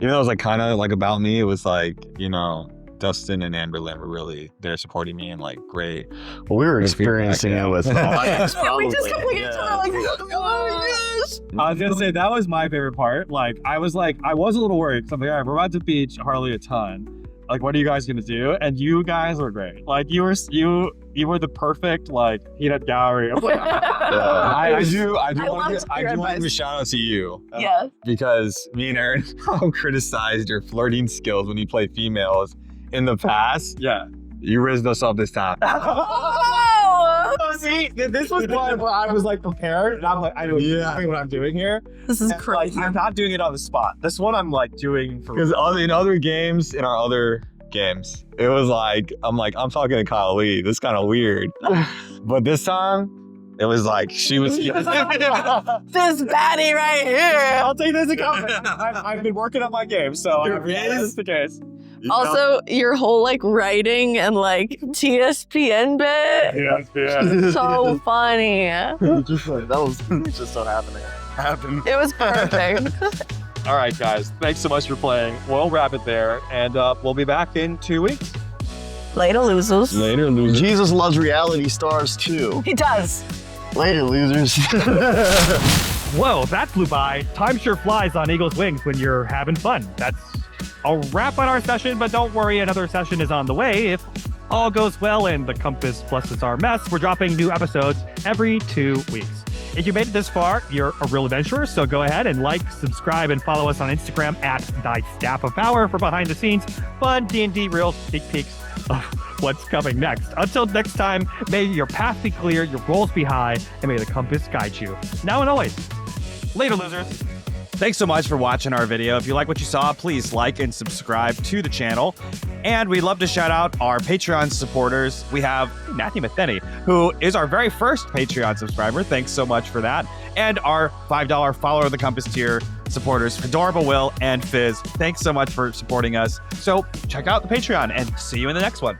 it was like kind of like about me, it was like, you know, Dustin and Amberlynn were really there supporting me and like great. Well, we were experiencing it with we just kept looking at each other like, oh my gosh. I was gonna say that was my favorite part. Like I was a little worried because I'm like, all right, we're about to beach Harley a ton. Like, what are you guys gonna do? And you guys were great. Like you were the perfect like peanut gallery. I do want to give a shout out to you. Yeah. Because me and Aaron criticized your flirting skills when you play females in the past. Yeah. You rizzed us up this time. Oh, see, this was one where I was like prepared, and I'm like, I know exactly what I'm doing here. This is crazy. Like, I'm not doing it on the spot. This one I'm like doing for. Because in other games, in our other games, it was like, I'm talking to Kyle Lee. This is kind of weird. But this time, it was like, she was. This baddie right here. I'll take this as a compliment. I've been working on my game, so this is the case. Also, your whole like writing and like TSPN bit. Yeah. So funny. that was just so happening. It was perfect. All right, guys. Thanks so much for playing. We'll wrap it there, and we'll be back in 2 weeks. Later, losers. Later, losers. Jesus loves reality stars too. He does. Later, losers. Whoa, that flew by. Time sure flies on eagle's wings when you're having fun. That's a wrap on our session, but don't worry, another session is on the way. If all goes well and the compass pluses our mess, we're dropping new episodes every 2 weeks. If you made it this far, you're a real adventurer, so go ahead and like, subscribe, and follow us on Instagram at Thy Staff of Power for behind-the-scenes fun D&D real sneak peeks of what's coming next. Until next time, may your path be clear, your rolls be high, and may the compass guide you. Now and always. Later, losers. Thanks so much for watching our video. If you like what you saw, please like and subscribe to the channel. And we'd love to shout out our Patreon supporters. We have Matthew Matheny, who is our very first Patreon subscriber. Thanks so much for that. And our $5 Follower of the Compass tier supporters, Adorable Will and Fizz. Thanks so much for supporting us. So check out the Patreon and see you in the next one.